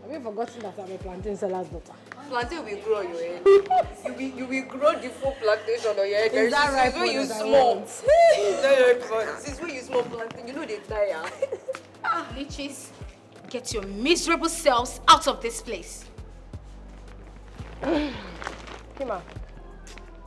Have you forgotten that I'm a plantain seller's daughter? Plantain will grow on your head. you will grow the full plantation on your head. Is that right? When you small. This is when you small plantain. You know they tire. Leeches, get your miserable selves out of this place. Kima,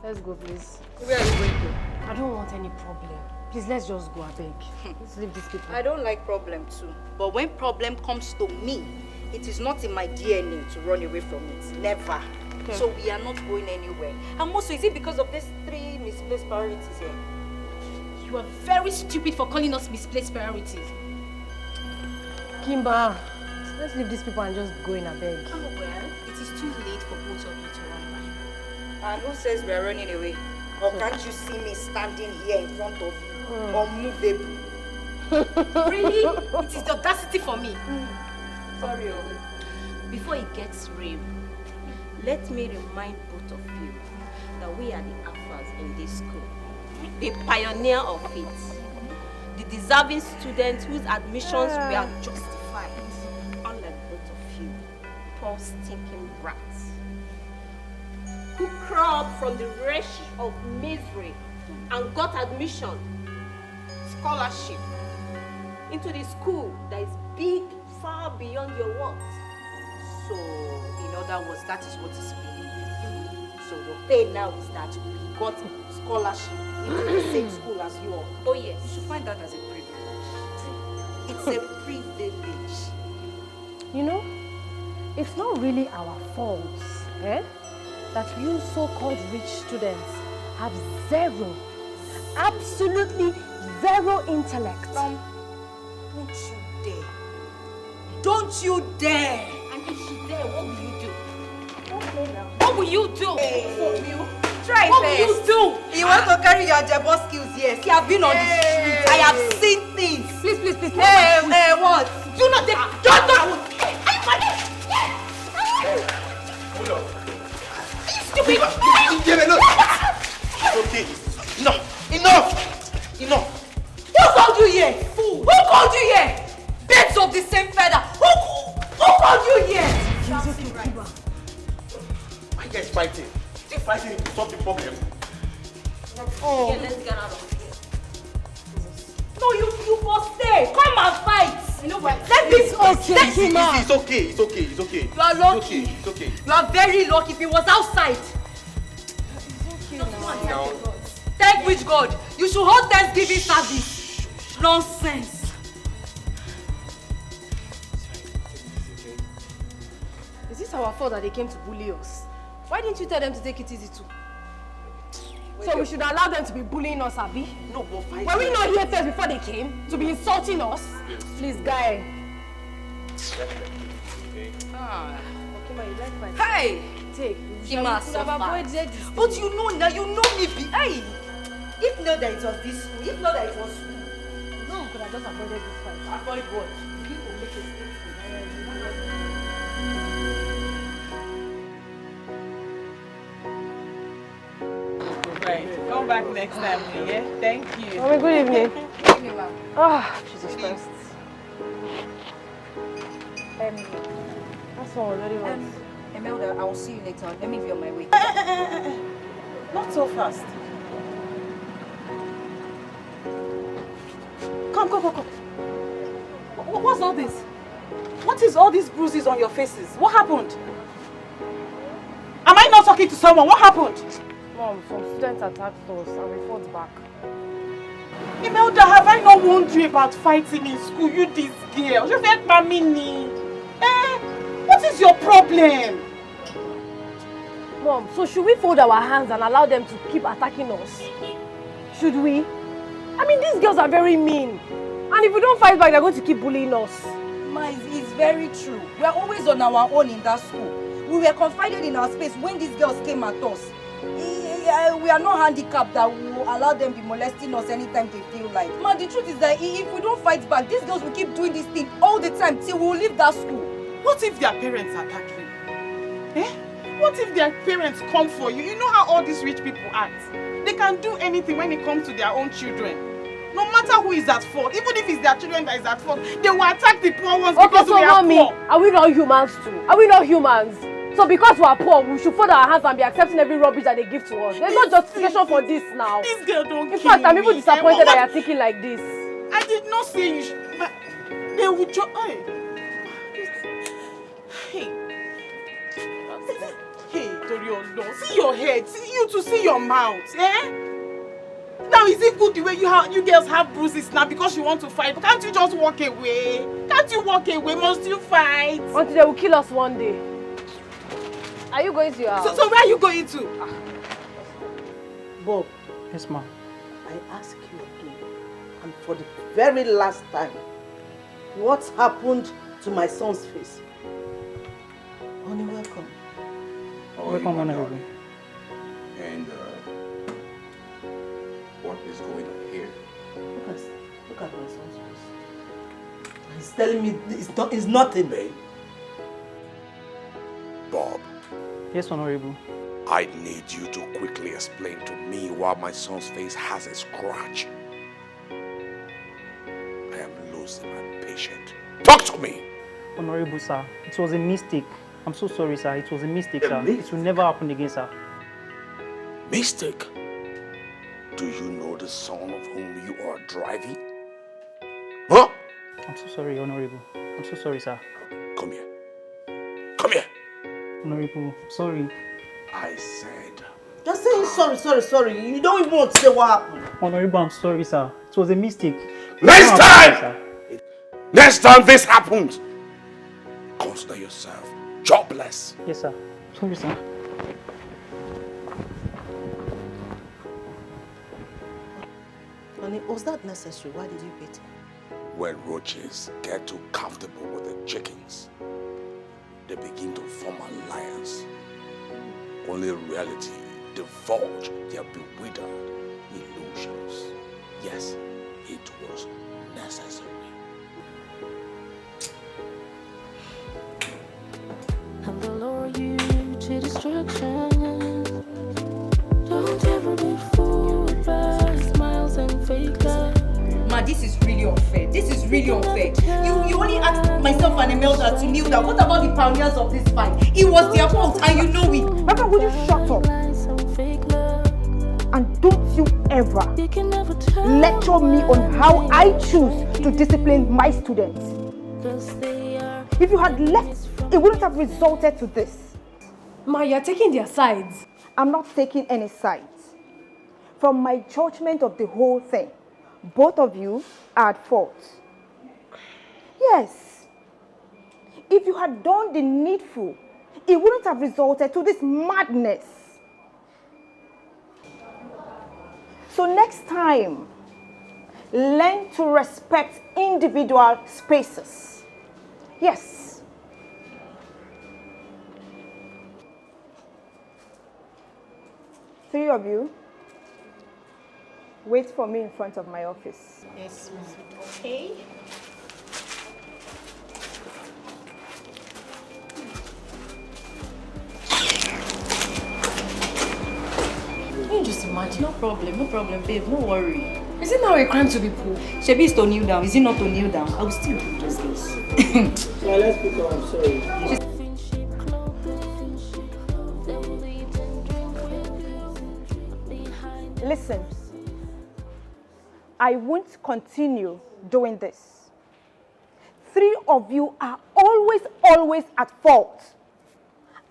let's go, please. Where are you going to? I don't want any problem. Please, let's just go, I beg. Let's leave these people. I don't like problem too. But when problem comes to me, it is not in my DNA to run away from it. Never. Okay. So we are not going anywhere. And also, is it because of these 3 misplaced priorities here? You are very stupid for calling us misplaced priorities. Kimba, let's leave these people and just go in, I beg. Oh well, it is too late for both of you to run by. And who says we are running away? Or can't you see me standing here in front of you? Unmovable. Really? It is the audacity for me. Sorry. Before it gets real, let me remind both of you that we are the alphas in this school. The pioneer of it. The deserving students whose admissions were justified. Unlike both of you, poor stinking brats, who crawled from the wreck of misery and got admission, scholarship, into the school that is big, far beyond your worth. So, in other words, that is what is being. So your pain now is that we got scholarship into the same school as you are. Oh yes, you should find that as a privilege. It's a privilege. You know, it's not really our fault, that you so-called rich students have absolutely zero intellect. Don't you dare. Don't you dare! And if she's there, what will you do? What will you do? Hey, try what first. will you do? You want to carry your jabber skills? Yes. You have been on the street. I have seen things. Please. Hey, what? Do not take. Don't. Hey, are you funny? Hold on. Are you stupid? It's okay. Enough. Who called you here? Fool. Who called you here? Birds of the same feather. Who called you here? Why you guys fighting? Keep fighting to solve the problem. Yeah, let's get out of here. No, you must stay. Come and fight. You know what? Let this okay. It's okay. You are lucky. It's okay. You are very lucky. If it was outside. It's okay now. Thank which God? You should hold Thanksgiving service. Nonsense. Is this our fault that they came to bully us? Why didn't you tell them to take it easy too? So we should allow them to be bullying us, Abi? No, but fight. Were we not here first before they came? To be insulting us? Yes. Please, guy. Okay. Kima, you like my Hey! take. Kima, We have avoided this. But you know now, you know me. Hey! If not that it was this school, if not that it was school. No, we could have just avoided this fight. Avoid what? People make a statement. Right. Come back next time, yeah? Thank you. Oh, good evening. Jesus Christ. That's all already was. Imelda, I will see you later. Let me be on my way. Not so fast. Come. What's all this? What is all these bruises on your faces? What happened? Am I not talking to someone? What happened? Mom, some students attacked us and we fought back. Imelda, have I not warned you about fighting in school? You this girl. You said Mamini. What is your problem? Mom, so should we fold our hands and allow them to keep attacking us? Should we? I mean, these girls are very mean. And if we don't fight back, they're going to keep bullying us. Ma, it's very true. We are always on our own in that school. We were confided in our space when these girls came at us. We are not handicapped that we will allow them be molesting us anytime they feel like. Ma, the truth is that if we don't fight back, these girls will keep doing this thing all the time till we will leave that school. What if their parents attack them? What if their parents come for you? You know how all these rich people act. They can do anything when it comes to their own children. No matter who is at fault, even if it's their children that is at fault, they will attack the poor ones Okay, because so we are mommy, poor. are we not humans too? Are we not humans? So because we are poor, we should fold our hands and be accepting every rubbish that they give to us. There's no justification for this now. This girl don't In fact, I'm even me. disappointed that you're thinking like this. I did not say you should. But they would just. Hey, Toriolo, see your head, see you to see your mouth, eh? Now is it good the way you girls have bruises now because you want to fight? But can't you just walk away? Can't you walk away? Must you fight? Until they will kill us one day. Are you going to your house? So where are you going to? Bob. Yes, ma'am. I ask you again, and for the very last time, what happened to my son's face? Honey, welcome. Welcome, Honorable. And what is going on here? Look at my son's face. He's telling me it's nothing, babe. Bob, Yes, Honorable. I need you to quickly explain to me why my son's face has a scratch. I am losing my patience. Talk to me! Honorable, sir. It was a mistake. I'm so sorry, sir. It was a mistake, sir. mistake? It will never happen again, sir. Mistake? Do you know the son of whom you are driving? Huh? I'm so sorry, Honorable. I'm so sorry, sir. Come here. Come here. Honorable, sorry. I said. Just saying sorry. You don't even want to say what happened. Honorable, I'm sorry, sir. It was a mistake. Next No, I'm sorry, time! Next time this happens, consider yourself jobless. sir. Yes, sir. Sorry, sir. Honey, was that necessary? Why did you beat him? When roaches get too comfortable with the chickens, they begin to form alliance. Only reality divulge their bewildered illusions. Yes, it was necessary. And they'll lure you to destruction. Don't ever be fooled by smiles and fake love. Ma, this is really unfair. This is really unfair. You only asked myself and Imelda to kneel down. What about the pioneers of this fight? It was their fault and you know it. Mama, would you shut up? And don't you ever lecture me on how I choose to discipline my students. If you had left, it wouldn't have resulted to this. Ma, you're taking their sides. I'm not taking any sides. From my judgment of the whole thing, both of you are at fault. Yes. If you had done the needful, it wouldn't have resulted to this madness. So next time, learn to respect individual spaces. Yes. Three of you, wait for me in front of my office. Yes, ma'am. Okay. You just imagine. No problem, babe. No worry. Is it now a crime to be poor? Shebi is to kneel down. Is it not to kneel down? I will still do those things. So let's pick up. I'm sorry. Listen, I won't continue doing this. Three of you are always at fault.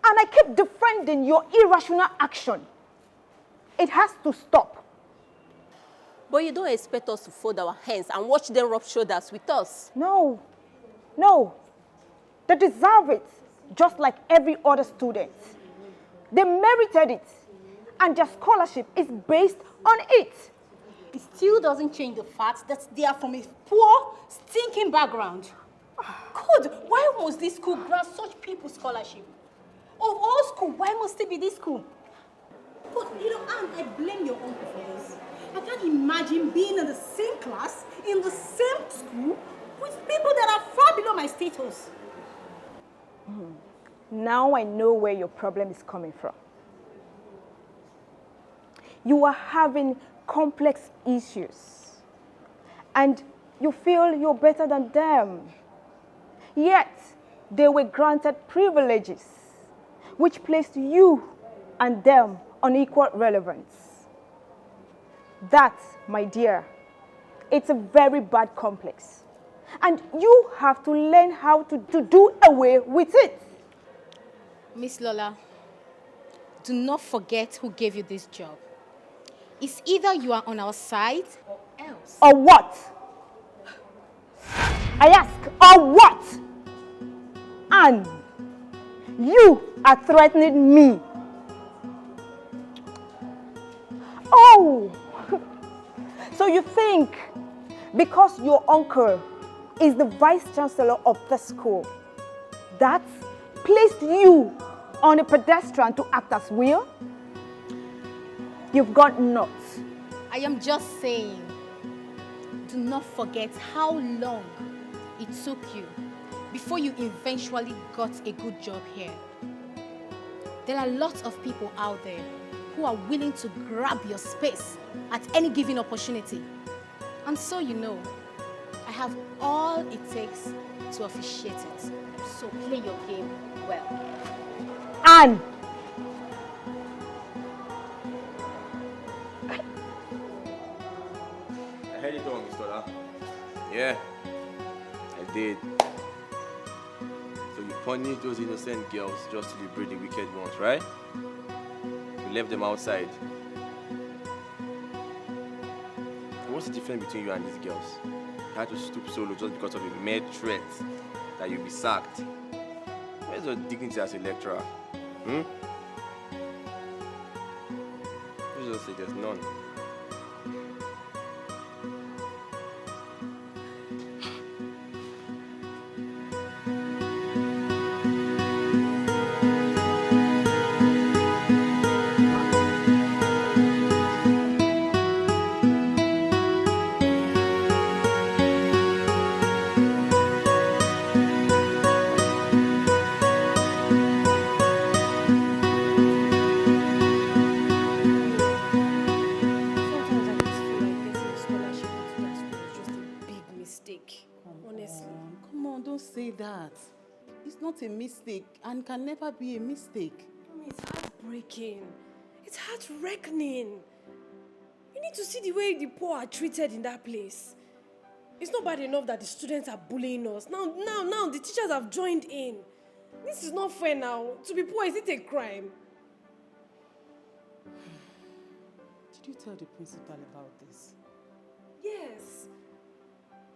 And I keep defending your irrational action. It has to stop. But you don't expect us to fold our hands and watch them rub shoulders with us. No. They deserve it, just like every other student. They merited it, and their scholarship is based on it. It still doesn't change the fact that they are from a poor, stinking background. God, why must this school grant such people scholarship? Of all school, why must it be this school? But, I blame your uncle for this. I can't imagine being in the same class, in the same school, with people that are far below my status. Now I know where your problem is coming from. You are having complex issues and you feel you're better than them. Yet, they were granted privileges which placed you and them on equal relevance. That, my dear, it's a very bad complex. And you have to learn how to do away with it. Miss Lola, do not forget who gave you this job. It's either you are on our side or else. Or what? I ask, or what? And you are threatening me. Oh, so you think because your uncle is the vice chancellor of the school, that placed you on a pedestrian to act as will? You've got nuts. I am just saying, do not forget how long it took you before you eventually got a good job here. There are lots of people out there who are willing to grab your space at any given opportunity. And so you know, I have all it takes to officiate it. So play your game well. Anne! I heard it all, Mr. Ola. Yeah, I did. So you punished those innocent girls just to liberate the wicked ones, right? You left them outside. What's the difference between you and these girls? You had to stoop solo just because of a mere threat that you'll be sacked. Where's your dignity as a lecturer? You just say there's none. It's not a mistake and can never be a mistake. It's heartbreaking. It's heart-wrecking. You need to see the way the poor are treated in that place. It's not bad enough that the students are bullying us. Now the teachers have joined in. This is not fair now. To be poor, is it a crime? Did you tell the principal about this? Yes.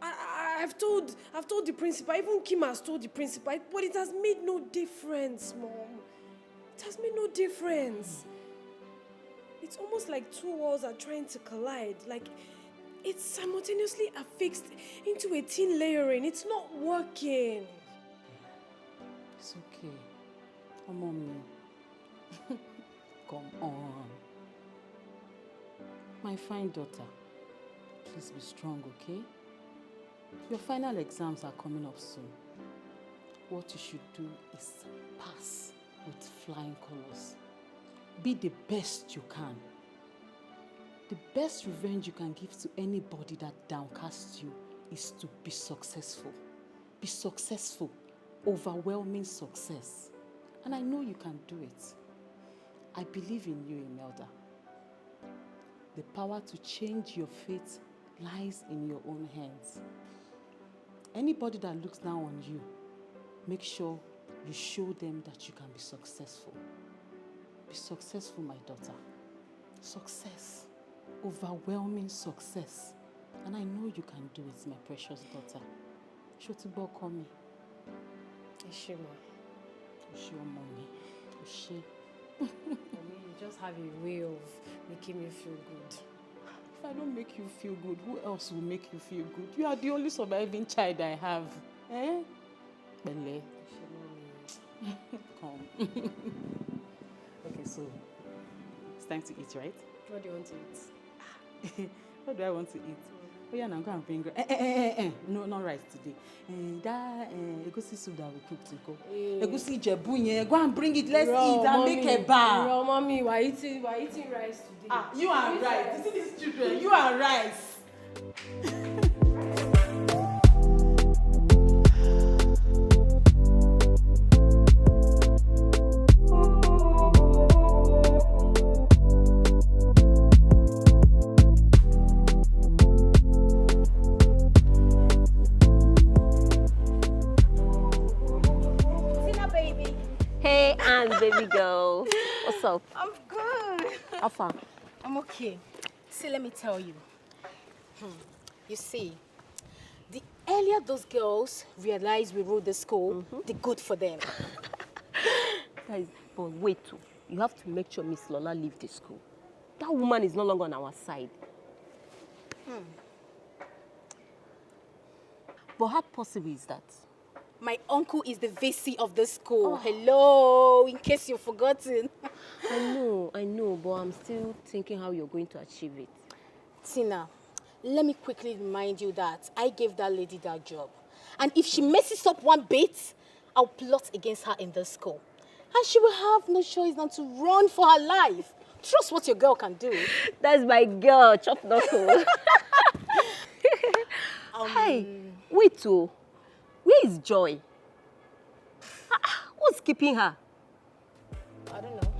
I've told the principal. Even Kim has told the principal. But it has made no difference, Mom. It has made no difference. It's almost like two walls are trying to collide. Like, it's simultaneously affixed into a thin layering. It's not working. It's okay. Come on, me. Come on. My fine daughter, please be strong, okay? Your final exams are coming up soon. What you should do is pass with flying colors. Be the best you can. The best revenge you can give to anybody that downcasts you is to be successful. Be successful. Overwhelming success. And I know you can do it. I believe in you, Imelda. The power to change your fate lies in your own hands. Anybody that looks down on you, make sure you show them that you can be successful. Be successful, my daughter. Success. Overwhelming success. And I know you can do it, my precious daughter. Shotibo Komi. Ishima. Ishima, mommy. Ishi. You just have a way of making me feel good. If I don't make you feel good, who else will make you feel good? You are the only surviving child I have. Eh? Bele. Come. Okay, so it's time to eat, right? What do you want to eat? What do I want to eat? Oh yeah, now go and bring. No, not rice today. That egusi soup that we cooked to go. Egusi jebu, go and bring it. Let's eat and make a bar. Your mommy, we're eating rice today. You are rice. You see these children. You are rice. Hey, Anne, baby girl. What's up? I'm good. How far? I'm okay. See, let me tell you. You see, the earlier those girls realize we ruled the school, the good for them. Guys, but wait too. You have to make sure Miss Lola leave the school. That woman is no longer on our side. But how possible is that? My uncle is the VC of the school. Hello, in case you've forgotten. I know, but I'm still thinking how you're going to achieve it. Tina, let me quickly remind you that I gave that lady that job. And if she messes up one bit, I'll plot against her in the school. And she will have no choice than to run for her life. Trust what your girl can do. That's my girl, chop knuckle. Hey, wait too. Where is Joy? What's keeping her? I don't know.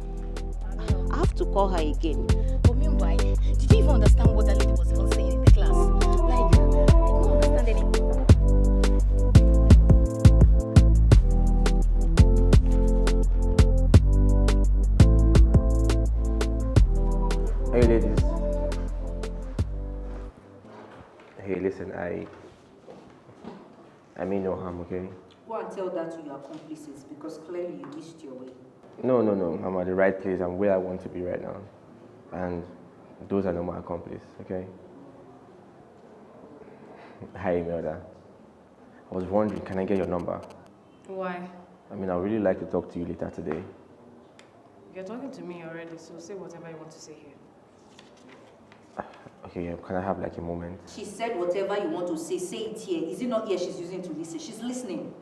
I have to call her again. But meanwhile, did you even understand what that lady was even saying in the class? Like, I don't understand anything. Hey ladies. Hey, listen, I mean no harm, okay? Go and tell that to your accomplices because clearly you missed your way. No. I'm at the right place. I'm where I want to be right now. And those are not my accomplices, okay? Hi, Imelda. I was wondering, can I get your number? Why? I mean, I'd really like to talk to you later today. You're talking to me already, so say whatever you want to say here. Okay, yeah, can I have like a moment? She said whatever you want to say it here. Is it not here she's using to listen? She's listening.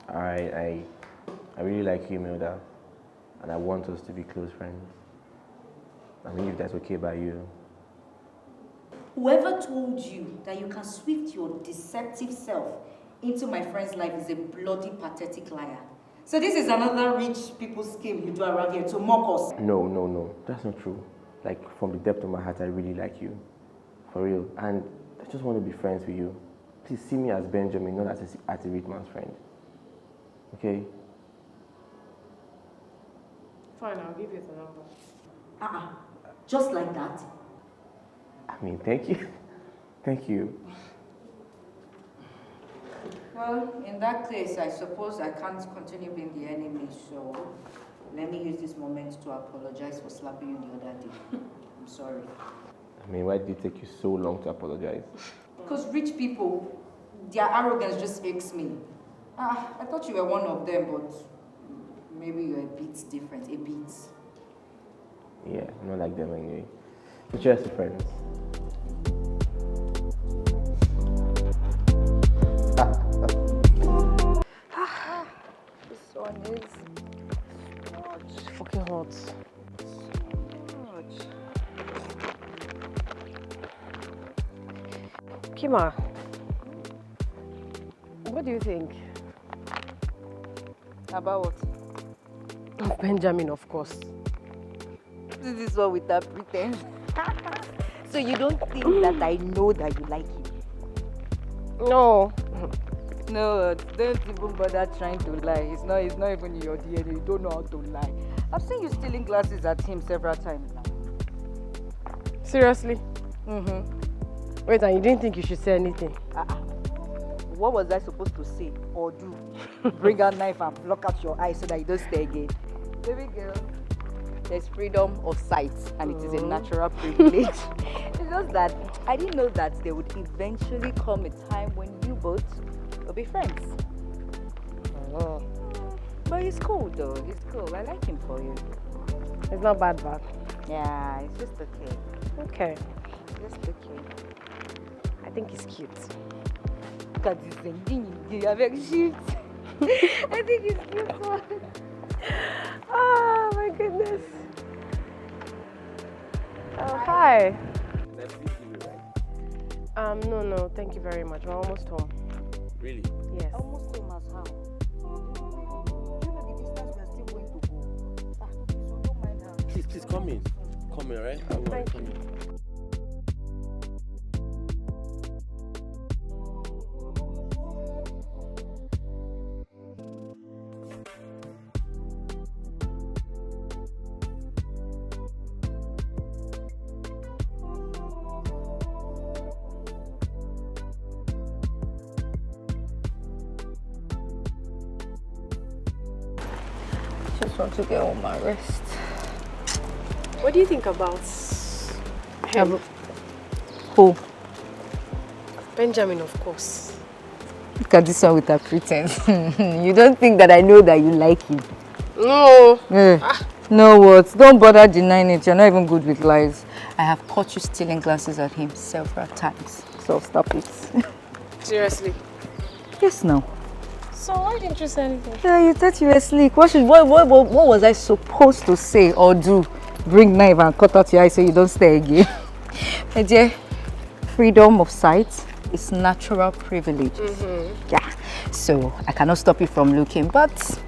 Alright, I really like you, Imelda. And I want us to be close friends. I mean, if that's okay by you. Whoever told you that you can swift your deceptive self into my friend's life is a bloody pathetic liar. So this is another rich people scheme you do around here to mock us. No. That's not true. Like, from the depth of my heart, I really like you. For real. And I just want to be friends with you. Please see me as Benjamin, not as a rich man's friend. Okay? Fine, I'll give you the number. Just like that? I mean, thank you. Thank you. Well, in that case, I suppose I can't continue being the enemy, so let me use this moment to apologize for slapping you the other day. I'm sorry. I mean, why did it take you so long to apologize? Because rich people, their arrogance just aches me. I thought you were one of them, but maybe you're a bit different, a bit. Yeah, I'm not like them anyway. But cheers to friends. This one is fucking hot. Kima, what do you think? About what? Of Benjamin, of course. This is what with that pretense. So you don't think that I know that you like him? No. No, don't even bother trying to lie. It's not even in your DNA. You don't know how to lie. I've seen you stealing glasses at him several times now. Seriously? Mm-hmm. Wait, and you didn't think you should say anything? What was I supposed to say or do? Bring out knife and block out your eyes so that you don't stay again. Baby girl, there's freedom of sight and it is a natural privilege. It's just that I didn't know that there would eventually come a time when you both will be friends. Oh. But it's cool though, it's cool. I like him for you. It's not bad. Yeah, it's just okay. Okay. Just okay. I think he's cute. Look at this thing. You have a shift. I think it's cute. Oh my goodness. Oh, hi. No, thank you very much. We're almost home. Really? Yes. Almost home as how? You know the distance we are still going to go. So don't mind her. Please, come in. Come in, right? Thank you. Just want to get home and rest. What do you think about him? Who? Benjamin, of course. Look at this one with her pretense. You don't think that I know that you like him? No. No words. Don't bother denying it. You're not even good with lies. I have caught you stealing glasses at him several times. So stop it. Seriously? Yes, no. So why didn't you say anything? Yeah, you thought you were slick. What was I supposed to say or do? Bring knife and cut out your eye so you don't stay again. My dear, freedom of sight is natural privilege. Yeah. So I cannot stop you from looking, but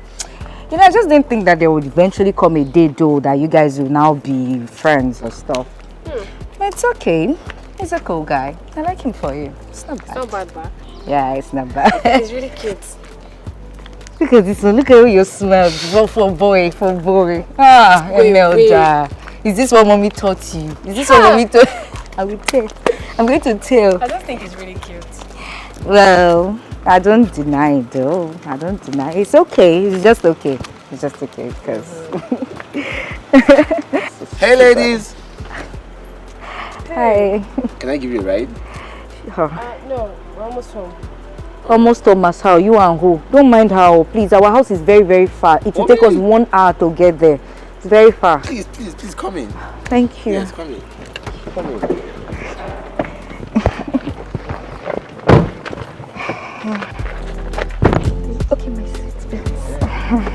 you know, I just didn't think that there would eventually come a day though that you guys will now be friends or stuff. It's okay. He's a cool guy. I like him for you. It's not bad. It's not bad, back. Yeah, it's not bad. He's really cute. Look at this one. Look at how you smell. For boy. Ah, Imelda. Is this what mommy taught you? Is this what mommy taught? I will tell. I'm going to tell. I don't think he's really cute. Well, I don't deny it though. I don't deny it. It's okay. It's just okay. It's just okay because. Hey, ladies. Hi. Can I give you a ride? No, we're almost home. Almost home as how? You and who? Don't mind how, please. Our house is very, very far. It will take us 1 hour to get there. It's very far. Please, come in. Thank you. Yes, come in. Come in. Okay, my sweet.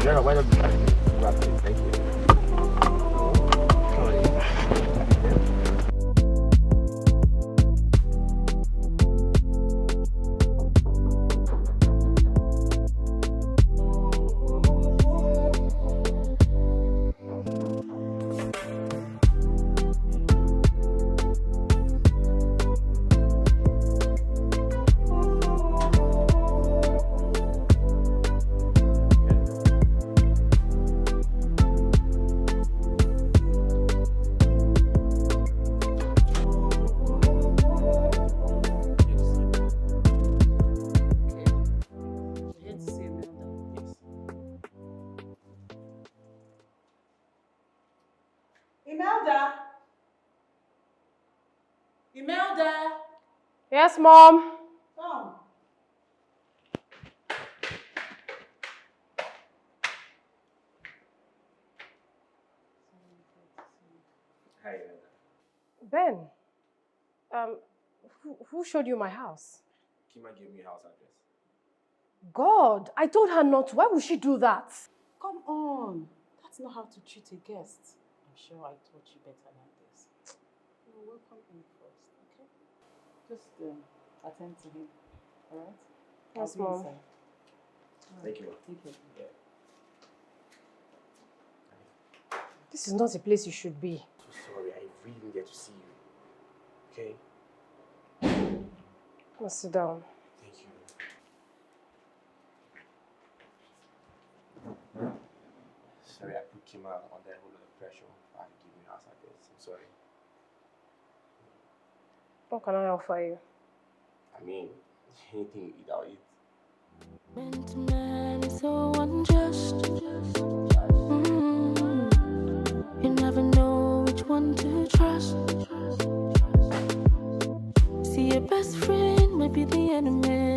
Yeah, why don't you wrap it? Thank you. Imelda. Yes, Mom. Come. Hi, Ben, who showed you my house? Kima gave me house address. God, I told her not to. Why would she do that? Come on. That's not how to treat a guest. I'm sure I taught you better than this. You're welcome in first, okay? Just attend to him, all right? Yes, Mom. Thank you. Thank you. Yeah. This is not a place you should be. So sorry, I really didn't get to see you. Okay? Let's sit down. Thank you. Sorry, I put Kima under a whole lot of pressure. I had to give you house address. I'm sorry. What can I offer you? I mean, anything you eat, I'll eat. Man to man is so unjust. You never know which one to trust. See, your best friend might be the enemy,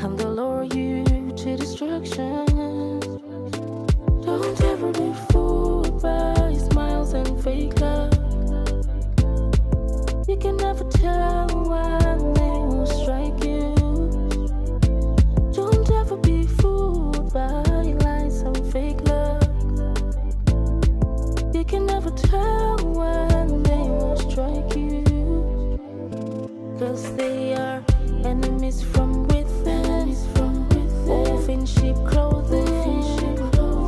and they'll lure you to destruction. Don't ever be fooled by smiles and fake love. You can never tell when they will strike you. Don't ever be fooled by lies and fake love. You can never tell when they will strike you. 'Cause they are enemies from within. Wolf in sheep clothing.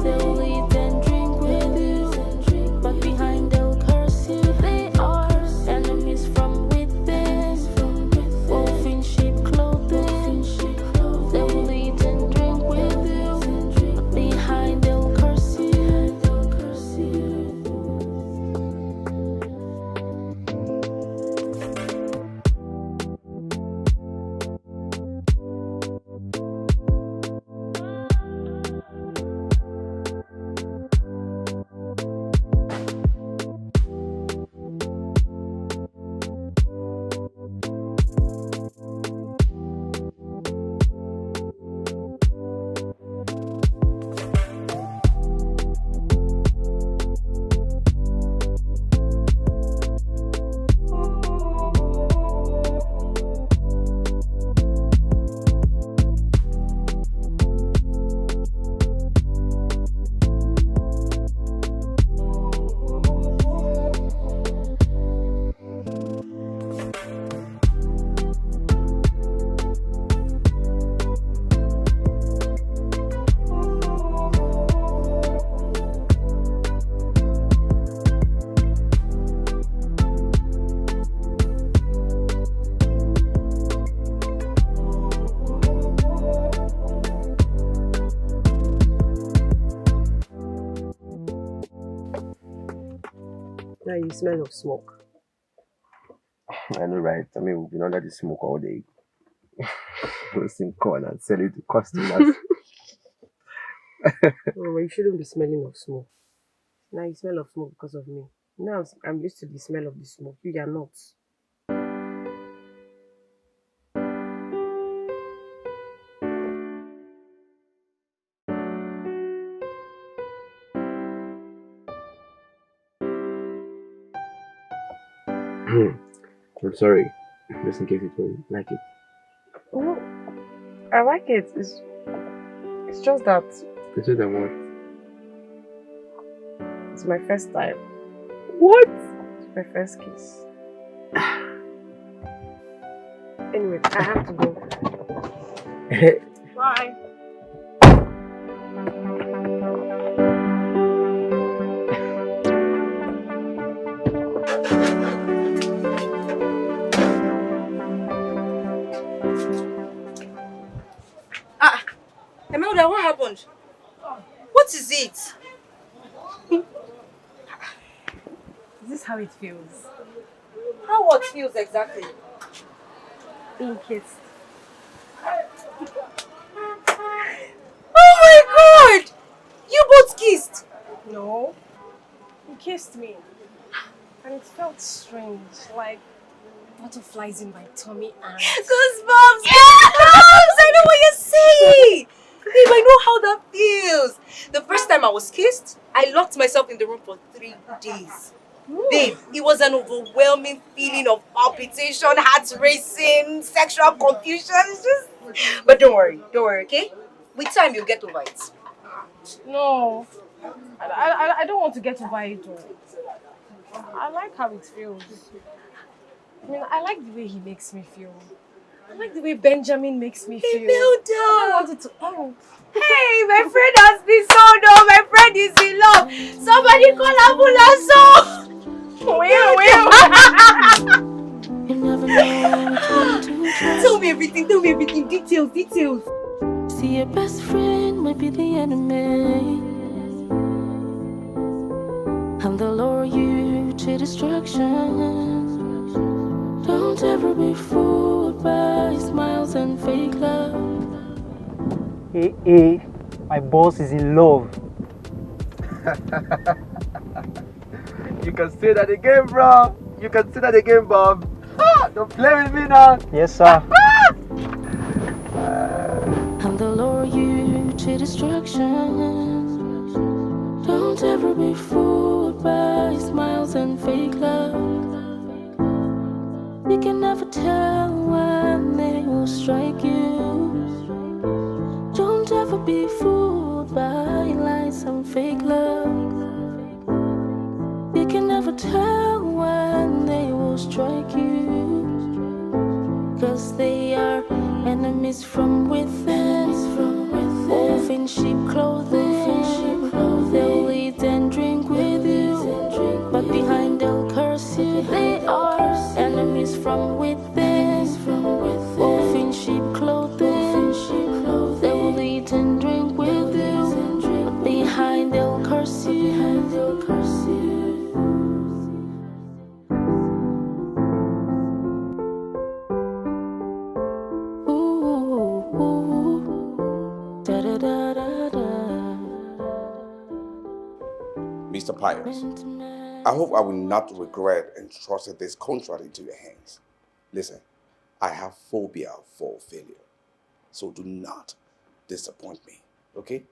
They'll eat and drink with you, but behind they'll curse you. They are enemies from within. Now you smell of smoke. I know, right? I mean, we've been under the smoke all day. Roasting corn and sell it to customers. Oh, you shouldn't be smelling of smoke. Now you smell of smoke because of me. Now I'm used to the smell of the smoke. You are not. I'm sorry. Just in case you don't like it. Oh, I like it. It's just that It's just that what? it's my first time. What? It's my first kiss. Anyway, I have to go. Bye. Imelda, what happened? What is it? Is this how it feels? How what feels exactly? Being kissed. Oh my god! You both kissed! No. He kissed me. And it felt strange, like butterflies in my tummy and... Goosebumps! Goosebumps! I know what you're saying! Babe, I know how that feels. The first time I was kissed, I locked myself in the room for 3 days. Babe, it was an overwhelming feeling of palpitation, heart racing, sexual confusion. But don't worry, okay? With time, you'll get over it. No. I don't want to get over it though. I like how it feels. I mean, I like the way he makes me feel. I like the way Benjamin makes me feel. I wanted to end. Hey, my friend has been sold off. My friend is in love. Somebody call ambulance. Tell me everything. Details. See, your best friend might be the enemy, and they'll lure you to destruction. Don't ever be fooled by smiles and fake love. Hey, my boss is in love. You can say that again, bro. You can say that again, Bob. Don't play with me now. Yes, sir. And they'll lure you to destruction. Don't ever be fooled by smiles and fake love. You can never tell when they will strike you. Don't ever be fooled by lies and fake love. You can never tell when they will strike you, 'cause they are enemies from within, wolf in sheep clothing. They'll eat and drink with you, but behind they'll curse you. They are enemies from within, wolf in sheep clothing. They'll eat and drink with you, but behind they'll curse you. Mr. Pius, I hope I will not regret entrusting this contract into your hands. Listen, I have phobia for failure, so do not disappoint me, okay?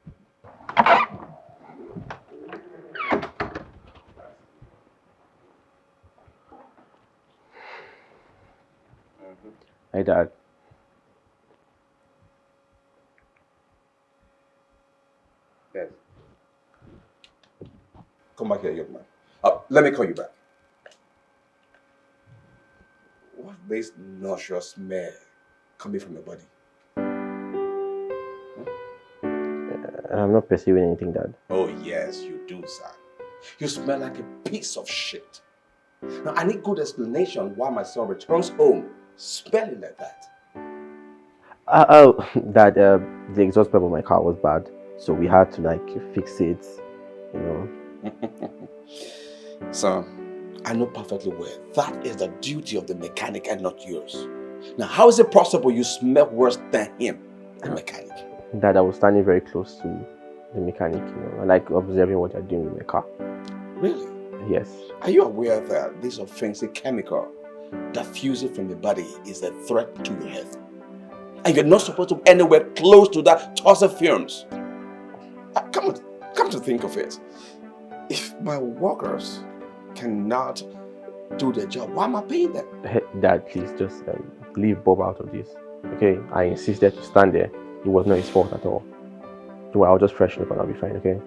Hey, Dad. Yes. Come back here, young man. Let me call you back. What this nauseous smell coming from your body? I'm not perceiving anything, Dad. Oh yes, you do, sir. You smell like a piece of shit. Now I need good explanation why my son returns home smelling like that. Dad, the exhaust pipe of my car was bad, so we had to fix it, you know. Son, I know perfectly well that is the duty of the mechanic and not yours. Now, how is it possible you smell worse than him, the mechanic? Dad, I was standing very close to the mechanic, you know. I like observing what you're doing with my car. Really? Yes. Are you aware that this offensive chemical that fuses from your body is a threat to your health? And you're not supposed to be anywhere close to that toxic fumes. Come to think of it. If my workers cannot do their job, why am I paying them? Hey, Dad, please just leave Bob out of this. Okay? I insisted to stand there. It was not his fault at all. So I'll just freshen up and I'll be fine, okay?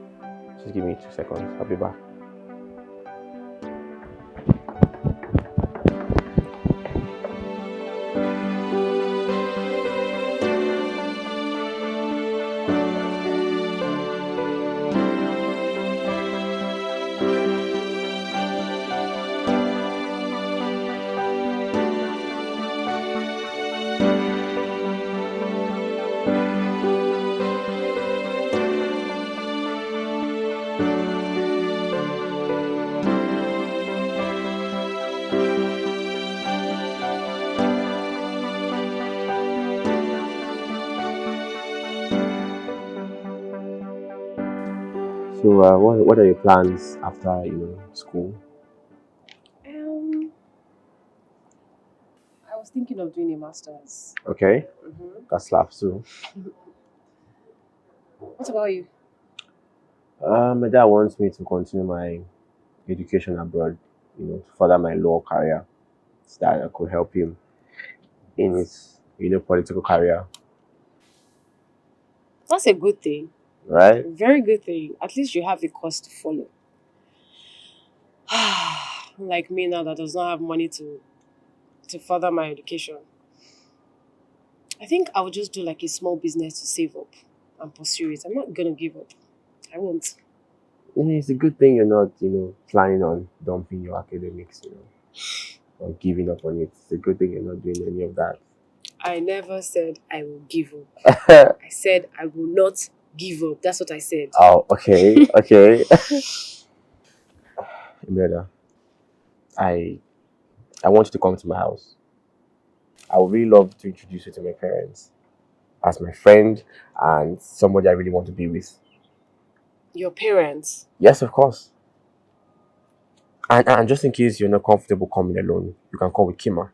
Just give me 2 seconds. I'll be back. So, what are your plans after, school? I was thinking of doing a master's. Okay. That slaps too. What about you? My dad wants me to continue my education abroad, to further my law career, so that I could help him in his, political career. That's a good thing. Right? Very good thing. At least you have a course to follow. Like me now that does not have money to further my education. I think I would just do like a small business to save up and pursue it. I'm not gonna give up. I won't. It's a good thing you're not, planning on dumping your academics, or giving up on it. It's a good thing you're not doing any of that. I never said I will give up. I said I will not give up. That's what I said. Oh, okay, okay. Brother, I want you to come to my house. I would really love to introduce you to my parents as my friend and somebody I really want to be with. Your parents? Yes, of course. And just in case you're not comfortable coming alone, you can come with Kima.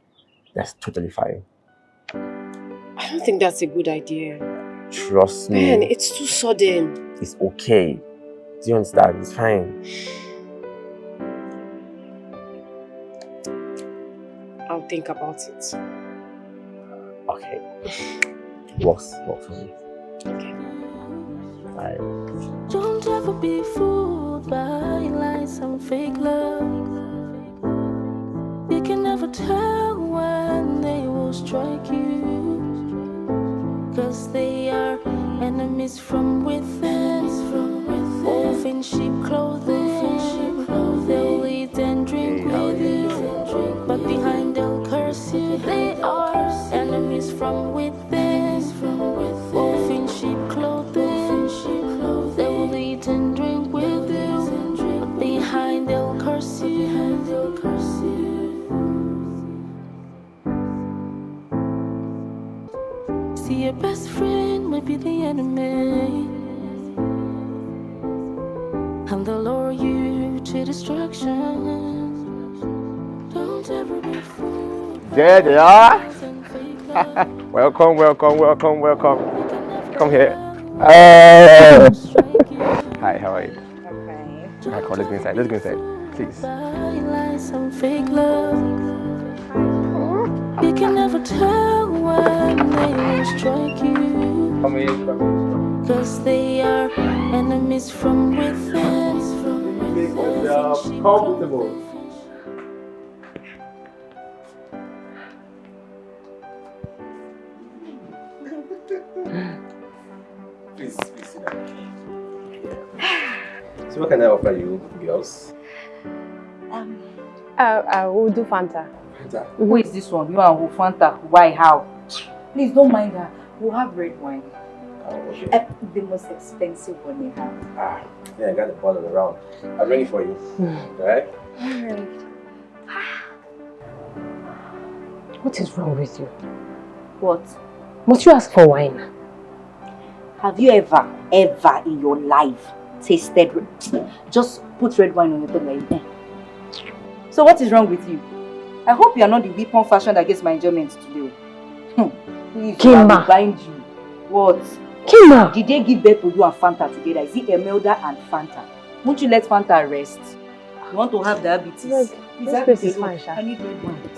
That's totally fine. I don't think that's a good idea. Trust me. Ben, it's too sudden. It's okay. Do you understand? It's fine. I'll think about it. Okay. Works for me. Okay. Bye. Don't ever be fooled by lies and fake love. You can never tell when they will strike you, 'cause they are enemies from within. Wolf in sheep clothing. They'll eat and drink with you, but behind they'll curse you. They are enemies from within. Wolf in sheep clothing. They'll eat and drink with you, but behind they'll curse you. See, your best friend might be the enemy, and they'll lure you to destruction. Don't ever be fooled. There they are. Welcome. Come here. Hi, how are you? Okay. Hi, come, let's go inside. Please. Lies and fake love. You can never tell when they will strike you, Come in. 'cause they are enemies from within. Make yourself comfortable. Please sit down. So what can I offer you, girls? I will do Fanta. Who is this one? You and who? Fanta? Why? How? Please don't mind her. We'll have red wine. Oh, okay. The most expensive one you have. Yeah, I got the bottle around. I'm ready for you. Alright? Alright. What is wrong with you? What? Must you ask for wine? Have you ever in your life tasted just put red wine on your tongue like that? So what is wrong with you? I hope you are not the weapon fashioned against my enjoyment today. Please, I will bind you. What? Kima! Did they give birth to you and Fanta together? Is it Emelda and Fanta? Won't you let Fanta rest? You want to have diabetes? Look, please, this place is fine, Sha. I need red wine.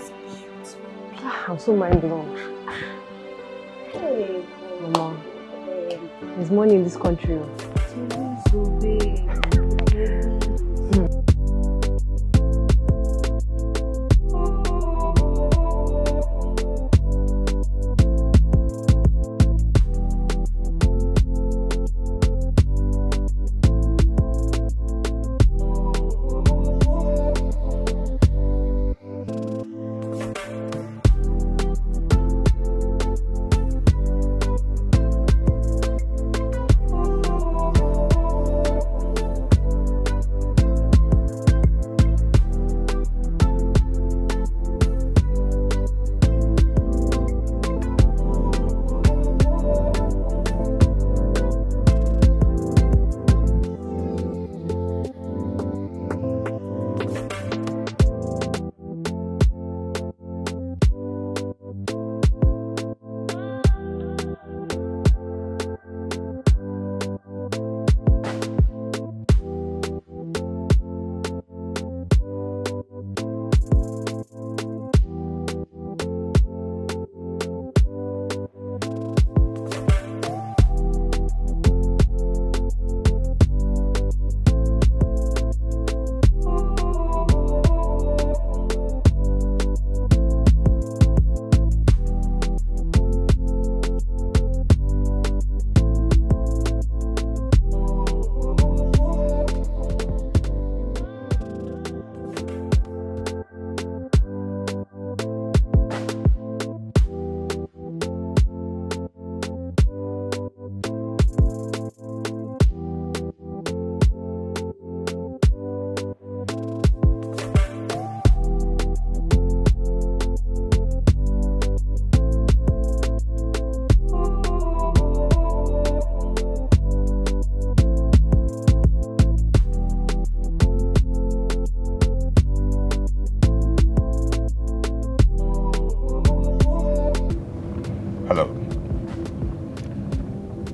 I'm so mind blown. Hey, Mama, there's money in this country.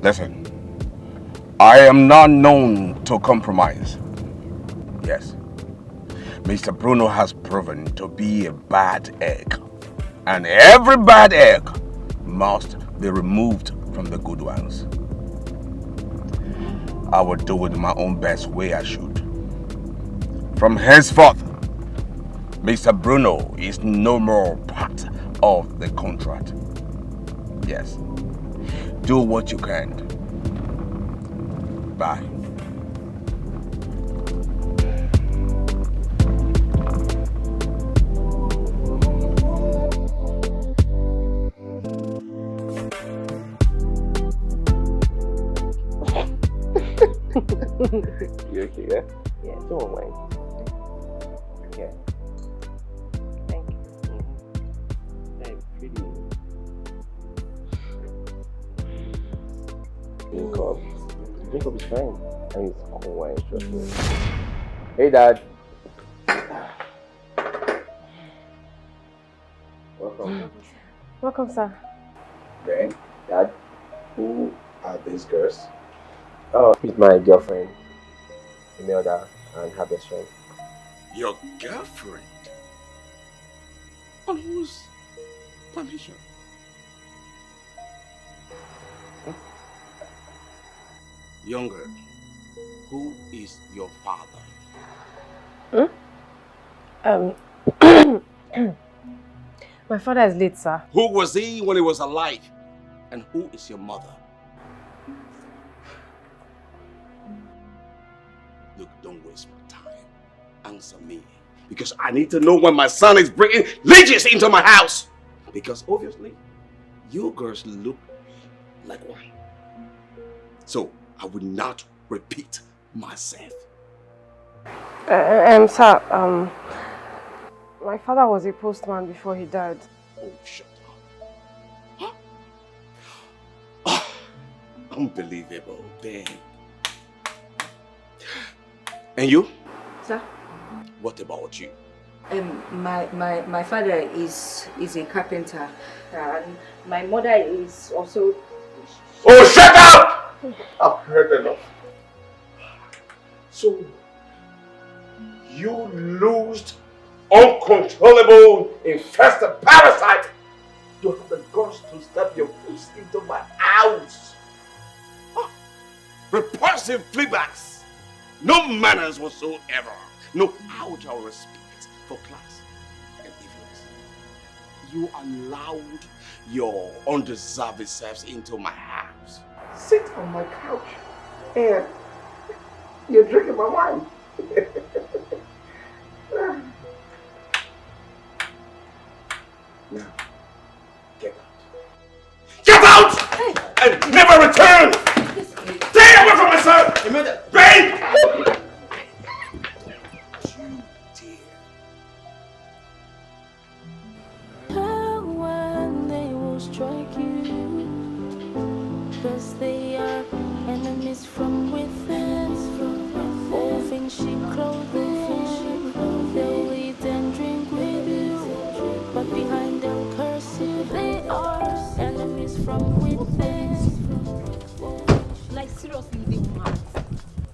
Listen, I am not known to compromise. Yes, Mr. Bruno has proven to be a bad egg, and every bad egg must be removed from the good ones. I will do it my own best way I should. From henceforth, Mr. Bruno is no more part of the contract. Yes. Do what you can. Bye. You okay, yeah? Yeah, don't mind. Yeah. Thank you. Hey, pretty. Drink up. Drink up is fine. And it's cold wine, trust me. Hey, Dad. Welcome. Welcome, sir. Ben, Dad. Who are these girls? Oh, she's my girlfriend, Imelda, and her best friend. Your girlfriend? On whose permission? Younger, who is your father? My father is late, sir. Who was he when he was alive? And who is your mother? Look, don't waste my time. Answer me. Because I need to know when my son is bringing leeches into my house. Because obviously, you girls look like one. So, I will not repeat myself. Sir, my father was a postman before he died. Oh, shut up. Huh? Unbelievable, Ben. And you? Sir? What about you? My father is a carpenter, and my mother is also... Oh, shut up! I've heard enough. So, you loosed uncontrollable infested parasite. You have the guts to step your foot into my house. Huh? Repulsive fleabags. No manners whatsoever. No ouch or respect for class and difference. You allowed your undeserved selves into my house. Sit on my couch and you're drinking my wine. Now, get out. Get out! Hey. And never return! Stay away from my son! Ben! You dear. When they will strike you, 'cause they are enemies from within. Wolf in sheep clothing, they'll eat and drink with you, but behind them curse you. They are enemies from within. Like seriously, they mad.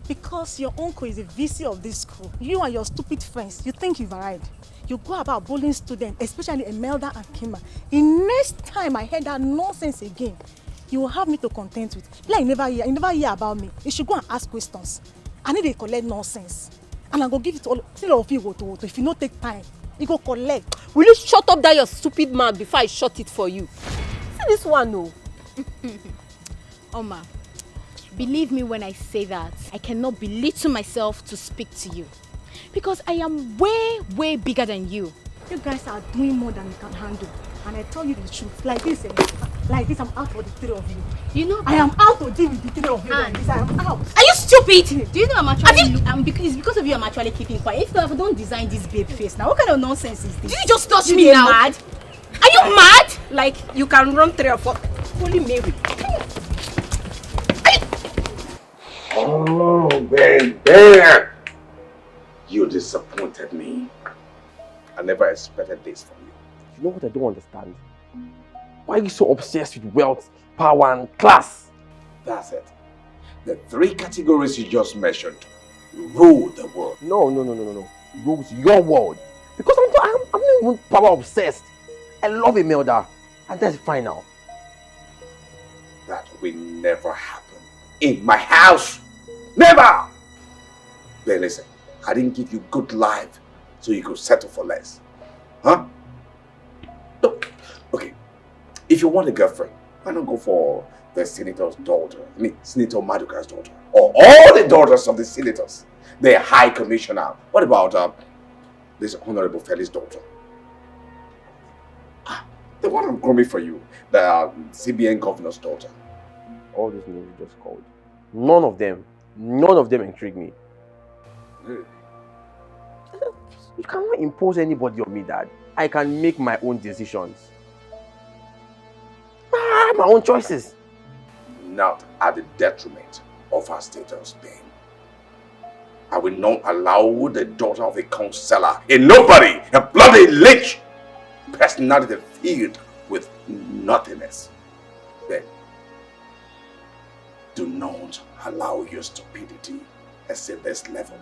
Because your uncle is a VC of this school, you and your stupid friends, you think you've arrived. You go about bullying students, especially Imelda and Kima. The next time I hear that nonsense again, you will have me to contend with. Like you never hear about me. You should go and ask questions. I need to collect nonsense. And I'm going to give it to all of you to if you don't take time. You go collect. Will you shut up that your stupid mouth before I shut it for you? See this one, no. Oma, believe me when I say that I cannot belittle myself to speak to you. Because I am way, way bigger than you. You guys are doing more than you can handle. And I tell you the truth. Like this, I'm out for the three of you. You know, I am out to deal with the three of you. Like this, I am out. Are you stupid? Do you know I'm actually... it's because of you I'm actually keeping quiet. If I don't design this babe face now, what kind of nonsense is this? Did you just touch me now? Mad? Are you mad? Like, you can run 3 or 4. Holy Mary. Oh, Ben. You disappointed me. I never expected this from you. You know what I don't understand? Why are you so obsessed with wealth, power, and class? That's it. The 3 categories you just mentioned rule the world. No. Rules your world. Because I'm not even power obsessed. I love Imelda. And that's fine now. That will never happen in my house. Never! Ben, listen. I didn't give you good life so you could settle for less. Huh? No. Okay. If you want a girlfriend, why not go for the senator's daughter? I mean, Senator Maduka's daughter. Or all the daughters of the senators. The high commissioner. What about this Honorable Felly's daughter? The one I'm grooming for you. The CBN governor's daughter. All these names you just called. None of them intrigue me. Really? You cannot impose anybody on me, Dad. I can make my own decisions. I have my own choices. Not at the detriment of our status, Ben. I will not allow the daughter of a counselor, a nobody, a bloody leech, personality filled with nothingness. Ben, do not allow your stupidity exceed this level,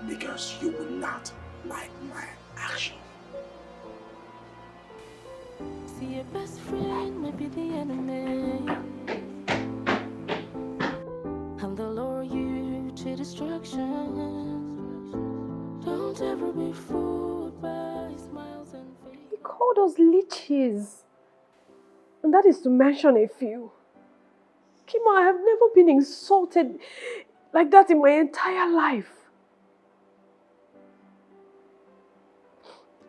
because you will not like my action. See, your best friend might be the enemy, and they'll lure you to destruction. Don't ever be fooled by smiles and faces. He called us leeches. And that is to mention a few. Kima, I have never been insulted like that in my entire life.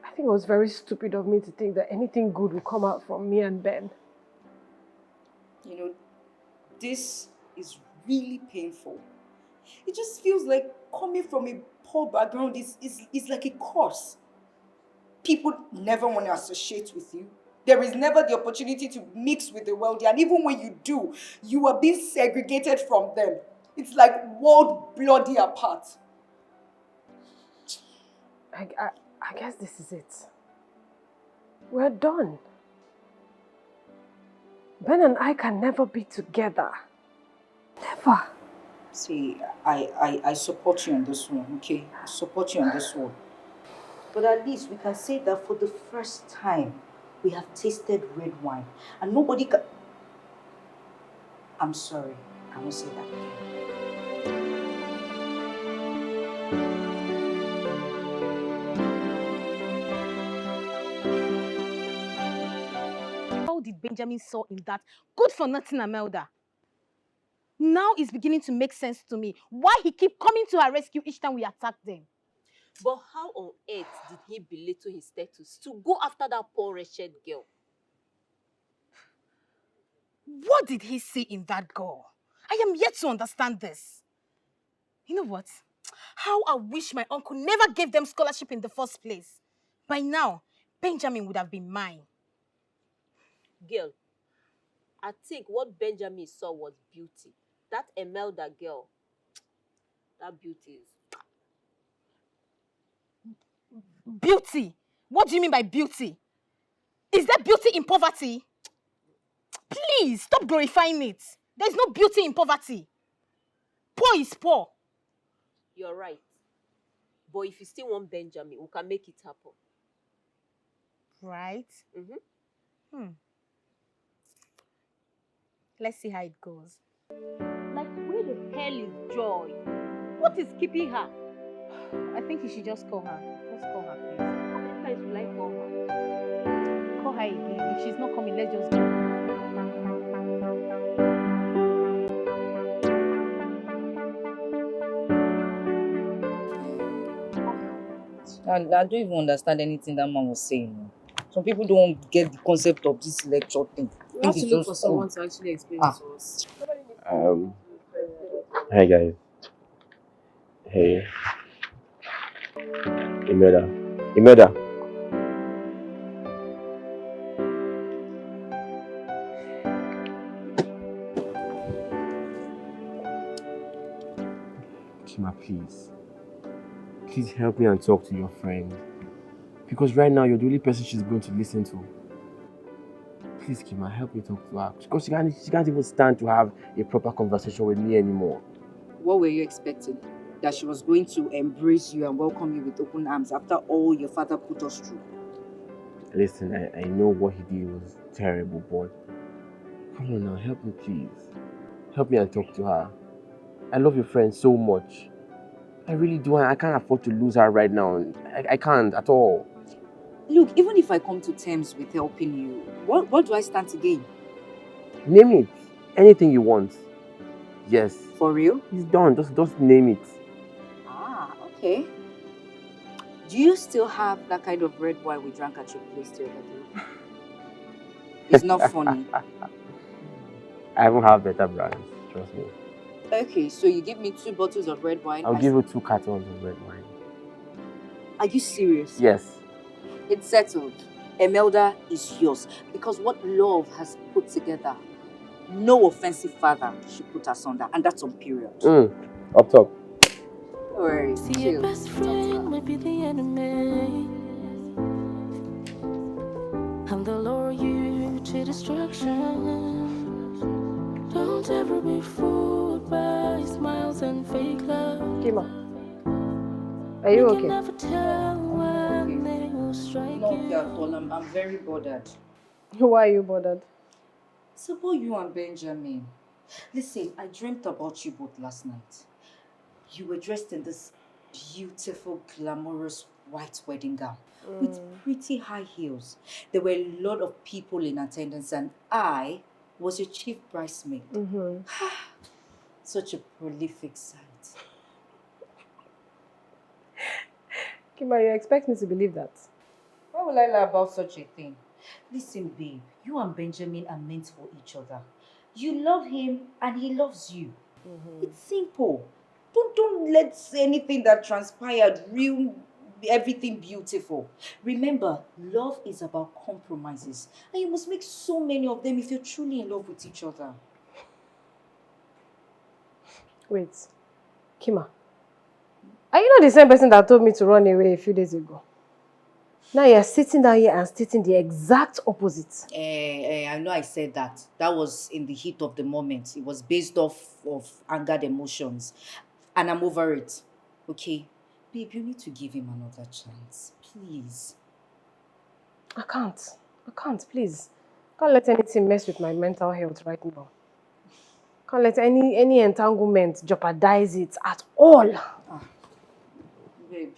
I think it was very stupid of me to think that anything good would come out from me and Ben. You know, this is really painful. It just feels like coming from a poor background is like a curse. People never want to associate with you. There is never the opportunity to mix with the wealthy, and even when you do, you are being segregated from them. It's like world bloody apart. I guess this is it. We're done. Ben and I can never be together. Never. See, I support you on this one, okay? I support you on this one. But at least we can say that for the first time, we have tasted red wine. And nobody can... I'm sorry, I won't say that again. How did Benjamin saw in that good-for-nothing Amelda? Now it's beginning to make sense to me why he keep coming to our rescue each time we attack them. But how on earth did he belittle his status to go after that poor wretched girl? What did he see in that girl? I am yet to understand this. You know what? How I wish my uncle never gave them scholarship in the first place. By now, Benjamin would have been mine. Girl, I think what Benjamin saw was beauty. That Emelda girl, that beauty is... Beauty? What do you mean by beauty? Is there beauty in poverty? Please, stop glorifying it. There's no beauty in poverty. Poor is poor. You're right. But if you still want Benjamin, we can make it happen. Right? Let's see how it goes. Like, where the hell is Joy? What is keeping her? I think you should just call her. Just call her, please. How many times will I call her? Call her again. If she's not coming, let's just go. I don't even understand anything that man was saying. Some people don't get the concept of this lecture thing. We have to look for someone to actually explain it to us. Hi guys. Hey. Imelda. Kima, please. Please help me and talk to your friend. Because right now you're the only person she's going to listen to. Please, Kima, help me talk to her. Because she can't even stand to have a proper conversation with me anymore. What were you expecting? That she was going to embrace you and welcome you with open arms after all your father put us through? Listen, I know what he did was terrible, but come on now, help me please. Help me and talk to her. I love your friend so much. I really do. I can't afford to lose her right now. I can't at all. Look, even if I come to terms with helping you, what do I stand to gain? Name it. Anything you want. Yes. For real? It's done. Just name it. Ah, okay. Do you still have that kind of red wine we drank at your place the other day? It's not funny. I haven't had better brands. Trust me. Okay, so you give me 2 bottles of red wine. I'll give you 2 cartons of red wine. Are you serious? Yes. It's settled. Emelda is yours. Because what love has put together, no offensive father should put us under. And that's on period. Up top. Alright, See, your best friend might be the enemy. And they'll lure you to destruction. Don't ever be fooled by smiles and fake love. Kima, are you okay? Never tell when they will strike No, you. I'm very bothered. Why are you bothered? It's about you and Benjamin. Listen, I dreamt about you both last night. You were dressed in this beautiful, glamorous white wedding gown with pretty high heels. There were a lot of people in attendance and I was your chief bridesmaid. Such a prolific sight. Kima, you expect me to believe that? Why would I lie about such a thing? Listen, babe, you and Benjamin are meant for each other. You love him and he loves you. It's simple. Don't let anything that transpired ruin everything beautiful. Remember, love is about compromises. And you must make so many of them if you're truly in love with each other. Wait, Kima, are you not the same person that told me to run away a few days ago? Now you're sitting down here and stating the exact opposite. I know I said that. That was in the heat of the moment. It was based off of angered emotions. And I'm over it. Okay? Babe, you need to give him another chance. Please. I can't, please. Can't let anything mess with my mental health right now. Can't let any entanglement jeopardize it at all. Babe,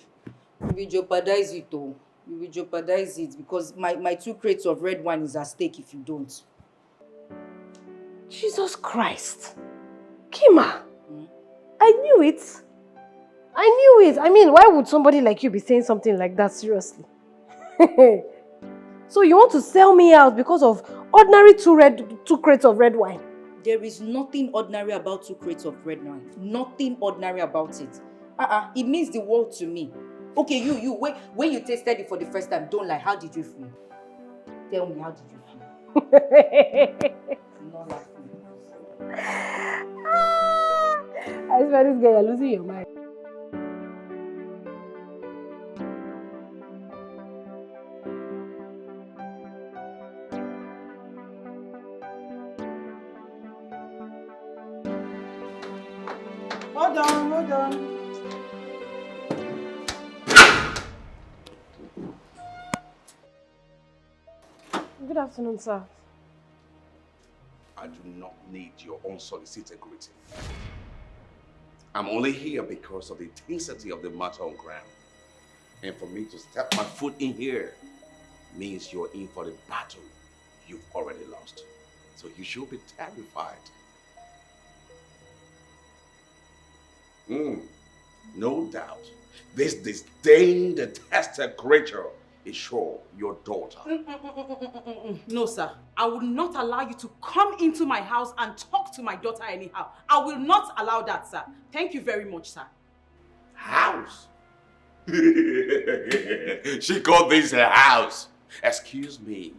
you will jeopardize it though. You will jeopardize it because my 2 crates of red wine is at stake if you don't. Jesus Christ. Kima, I knew it. I mean, why would somebody like you be saying something like that seriously? So you want to sell me out because of ordinary 2 crates of red wine? There is nothing ordinary about 2 crates of red wine. Nothing ordinary about it. It means the world to me. Okay, you, when you tasted it for the first time, don't lie. How did you feel? Tell me, how did you feel? Not laughing. I swear this girl, you're losing your mind. Hold on. Good afternoon, sir. I do not need your unsolicited greeting. I'm only here because of the intensity of the matter on ground. And for me to step my foot in here means you're in for the battle you've already lost. So you should be terrified. No doubt, this disdain detested creature is sure your daughter. No, sir. I will not allow you to come into my house and talk to my daughter anyhow. I will not allow that, sir. Thank you very much, sir. House? She called this a house. Excuse me.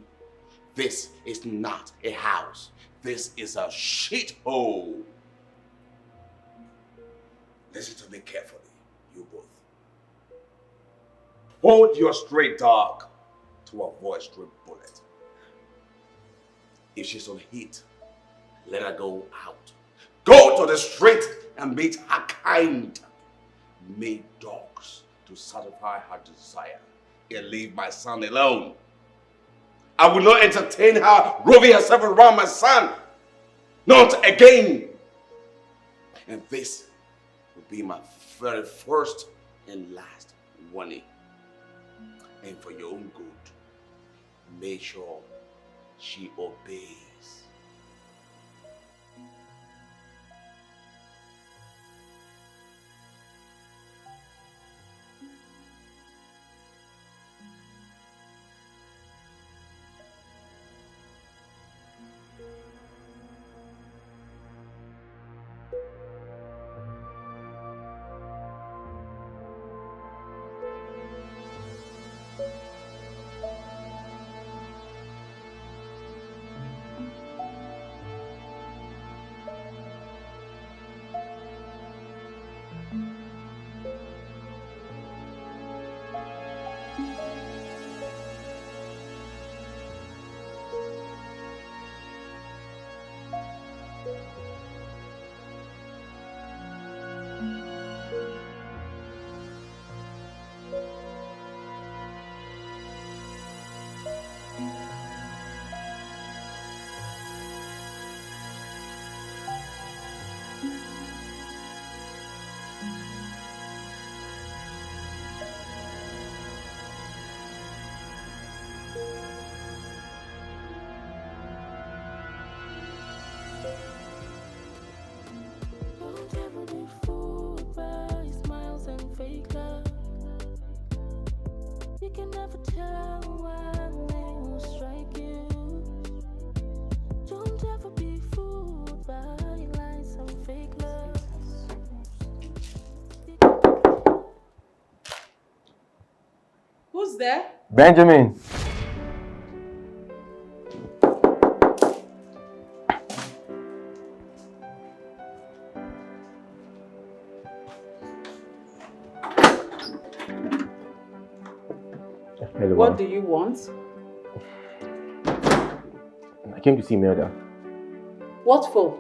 This is not a house. This is a shithole. Listen to me carefully, you both. Hold your straight dog to avoid straight bullet. If she's on heat, let her go out. Go to the street and meet her kind. Make dogs to satisfy her desire and leave my son alone. I will not entertain her roving herself around my son. Not again. And this will be my very first and last warning. And for your own good, make sure she obeys. Don't ever be fooled by smiles and fake love. You can never tell when they will strike you. Don't ever be fooled by lies and fake love. there? Benjamin! Hello, What Ma. do you want? I came to see Imelda. What for?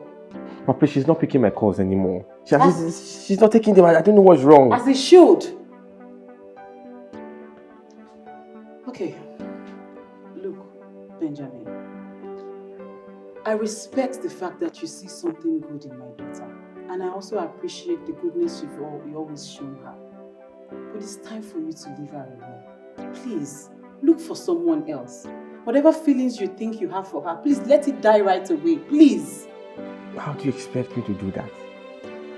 Ma, please, she's not picking my calls anymore. She's not taking them. I don't know what's wrong. As it should. Okay. Look, Benjamin. I respect the fact that you see something good in my daughter. And I also appreciate the goodness you always shown her. But it's time for you to leave her alone. Please, look for someone else. Whatever feelings you think you have for her, please let it die right away. Please. How do you expect me to do that?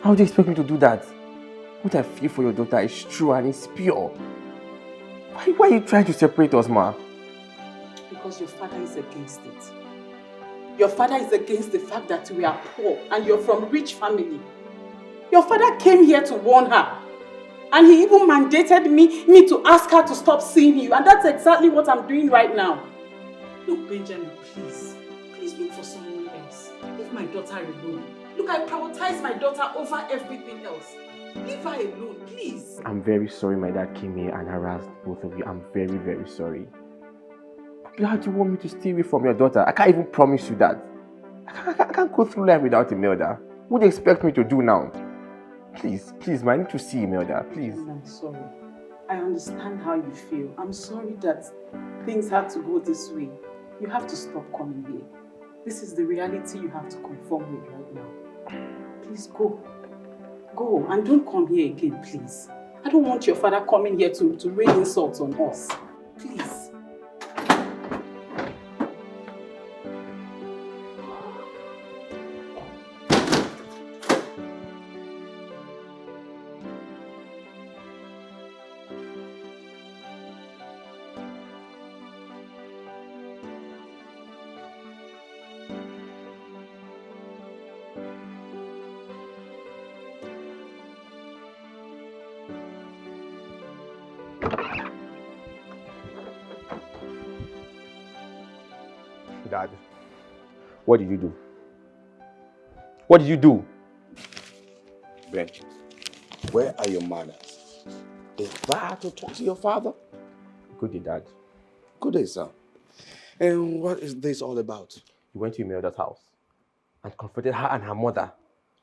How do you expect me to do that? What I feel for your daughter is true and it's pure. Why are you trying to separate us, Ma? Because your father is against it. Your father is against the fact that we are poor and you're from rich family. Your father came here to warn her. And he even mandated me to ask her to stop seeing you. And that's exactly what I'm doing right now. Look, Benjamin, please. Please look for someone else. Leave my daughter alone. Look, I prioritize my daughter over everything else. Leave her alone, please. I'm very sorry my dad came here and harassed both of you. I'm very, very sorry. How do you want me to stay away from your daughter? I can't even promise you that. I can't go through life without Imelda. What do you expect me to do now? Please, please, man, I need to see Imelda, please. I'm sorry. I understand how you feel. I'm sorry that things had to go this way. You have to stop coming here. This is the reality you have to conform with right now. Please go. Go and don't come here again, please. I don't want your father coming here to rain insults on us. Please. Dad, what did you do? What did you do? Ben, where are your manners? Is that to talk to your father? Good day, Dad. Good day, son. And what is this all about? You went to Imelda's house and confronted her and her mother.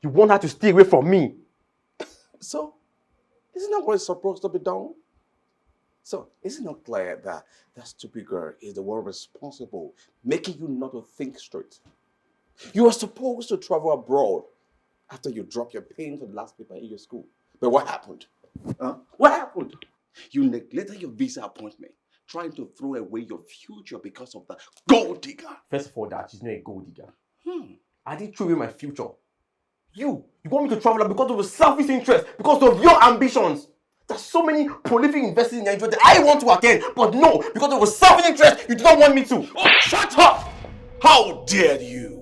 You want her to stay away from me. So, isn't that what's supposed to be done? So, isn't it clear that that stupid girl is the one responsible, making you not to think straight? You were supposed to travel abroad after you dropped your pen for the last paper in your school. But what happened? Huh? What happened? You neglected your visa appointment, trying to throw away your future because of the gold digger. First of all, Dad, she's not a gold digger. I didn't throw away my future. You want me to travel because of a selfish interest, because of your ambitions. There's so many prolific investors in Nigeria that I want to attend, but no, because of a selfish interest, you do not want me to. Oh, shut up! How dare you?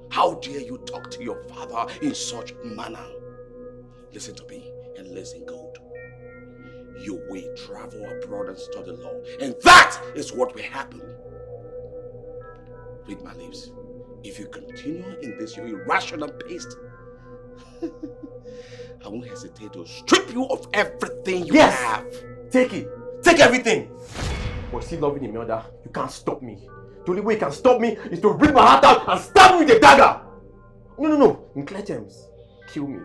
How dare you talk to your father in such manner? Listen to me and listen good. You will travel abroad and study law, and that is what will happen. Read my lips. If you continue in this your irrational pace, I won't hesitate to strip you of everything you have. Take it. Take everything. But still loving Imelda, you can't stop me. The only way you can stop me is to rip my heart out and stab me with a dagger. No. In clear terms, kill me.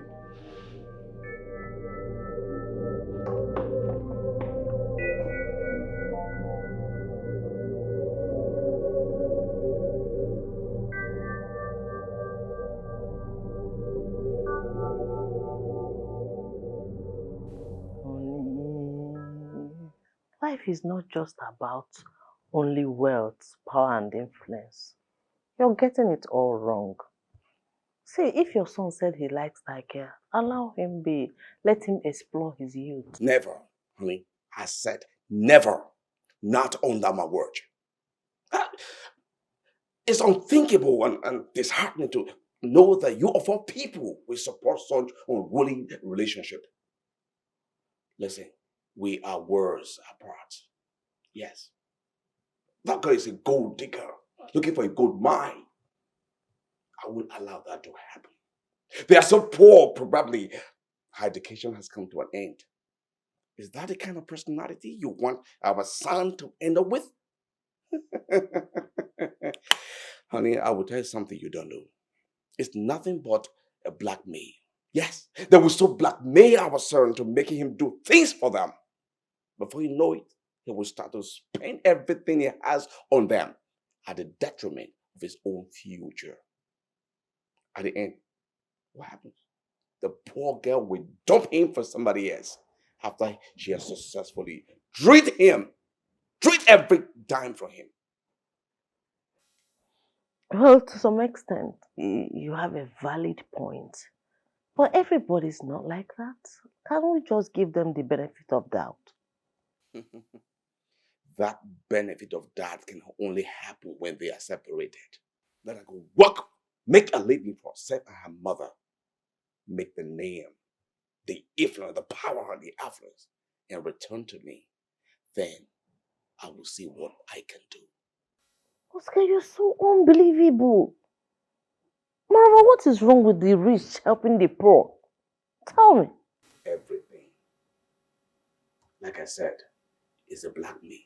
Life is not just about only wealth, power, and influence. You're getting it all wrong. See, if your son said he likes that girl, allow him be. Let him explore his youth. Never, honey. I said never. Not under my word. It's unthinkable and disheartening to know that you of all people will support such unruly relationship. Listen, we are worlds apart. Yes. That girl is a gold digger, looking for a gold mine. I won't allow that to happen. They are so poor, probably. Her education has come to an end. Is that the kind of personality you want our son to end up with? Honey, I will tell you something you don't know. It's nothing but a blackmail. Yes, they will so blackmail our son to making him do things for them. Before you know it, he will start to spend everything he has on them at the detriment of his own future. At the end, what happens? The poor girl will dump him for somebody else after she has successfully treat every dime from him. Well, to some extent, you have a valid point. But everybody's not like that. Can't we just give them the benefit of doubt? That benefit of doubt can only happen when they are separated. Let her go work, make a living for herself and her mother. Make the name, the influence, the power and the affluence, and return to me. Then I will see what I can do. Oscar, you're so unbelievable. Marva, what is wrong with the rich helping the poor? Tell me. Everything. Like I said, is a blackmail.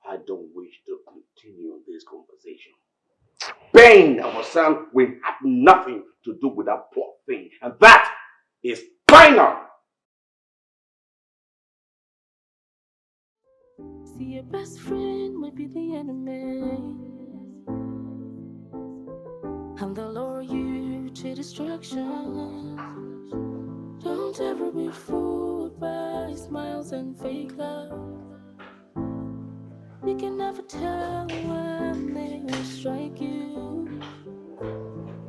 I don't wish to continue this conversation. Ben, our son, will have nothing to do with that poor thing. And that is final. See, your best friend might be the enemy, and they'll lure you to destruction. Don't ever be fooled by smiles and fake love. You can never tell when they will strike you.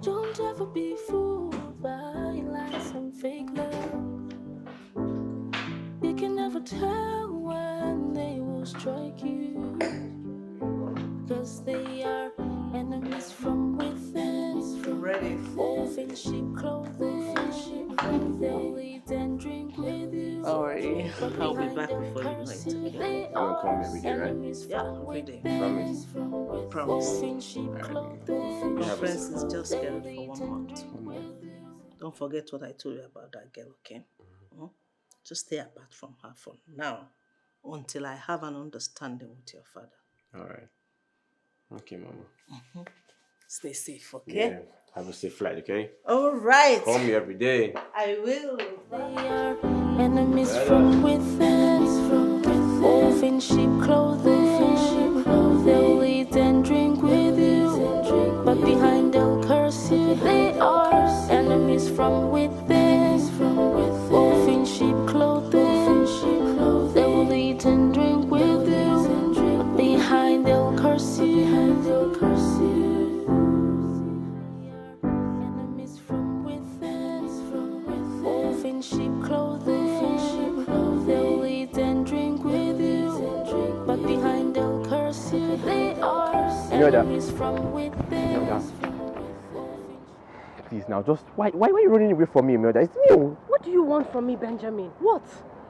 Don't ever be fooled by lies and fake love. You can never tell when they will strike you, 'cause they are enemies from within. Ready. Wolf in sheep clothing. They'll eat and drink with you. Alright, I'll be back before you night, okay? You don't call me every day, right? Yeah, every day. Promise. Promise. You have Conference is just scheduled for 1 month. Don't forget what I told you about that girl, okay? Just stay apart from her for now, until I have an understanding with your father. Alright. Okay, Mama. Stay safe, okay? Yeah. Have a safe flight, okay? Alright. Call me every day. I will. They are enemies from within. Wolf in sheep clothing. They'll eat and drink with you, but behind they'll curse you. They are enemies from within. Wolf in sheep clothing. They'll eat and drink with you, but behind they'll curse you. Enemies from within. Wolf in sheep clothing. They'll eat and drink with you, but behind they'll curse you. They are enemies from within. Please now, just why are you running away from me, Imelda? It's me. What do you want from me, Benjamin? What?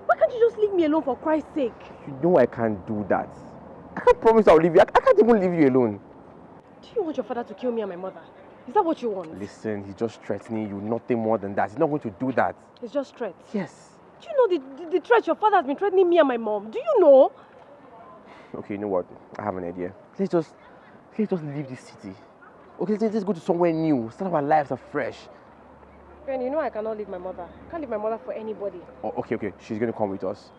Why can't you just leave me alone for Christ's sake? You know I can't do that. I can't promise I'll leave you. I can't even leave you alone. Do you want your father to kill me and my mother? Is that what you want? Listen, he's just threatening you, nothing more than that. He's not going to do that. It's just threats. Yes. Do you know the threat your father has been threatening me and my mom? Do you know? Okay, you know what? I have an idea. Let's just leave this city. Okay, let's go to somewhere new. Start our lives afresh. Ben, you know I cannot leave my mother. I can't leave my mother for anybody. Oh, okay. She's going to come with us.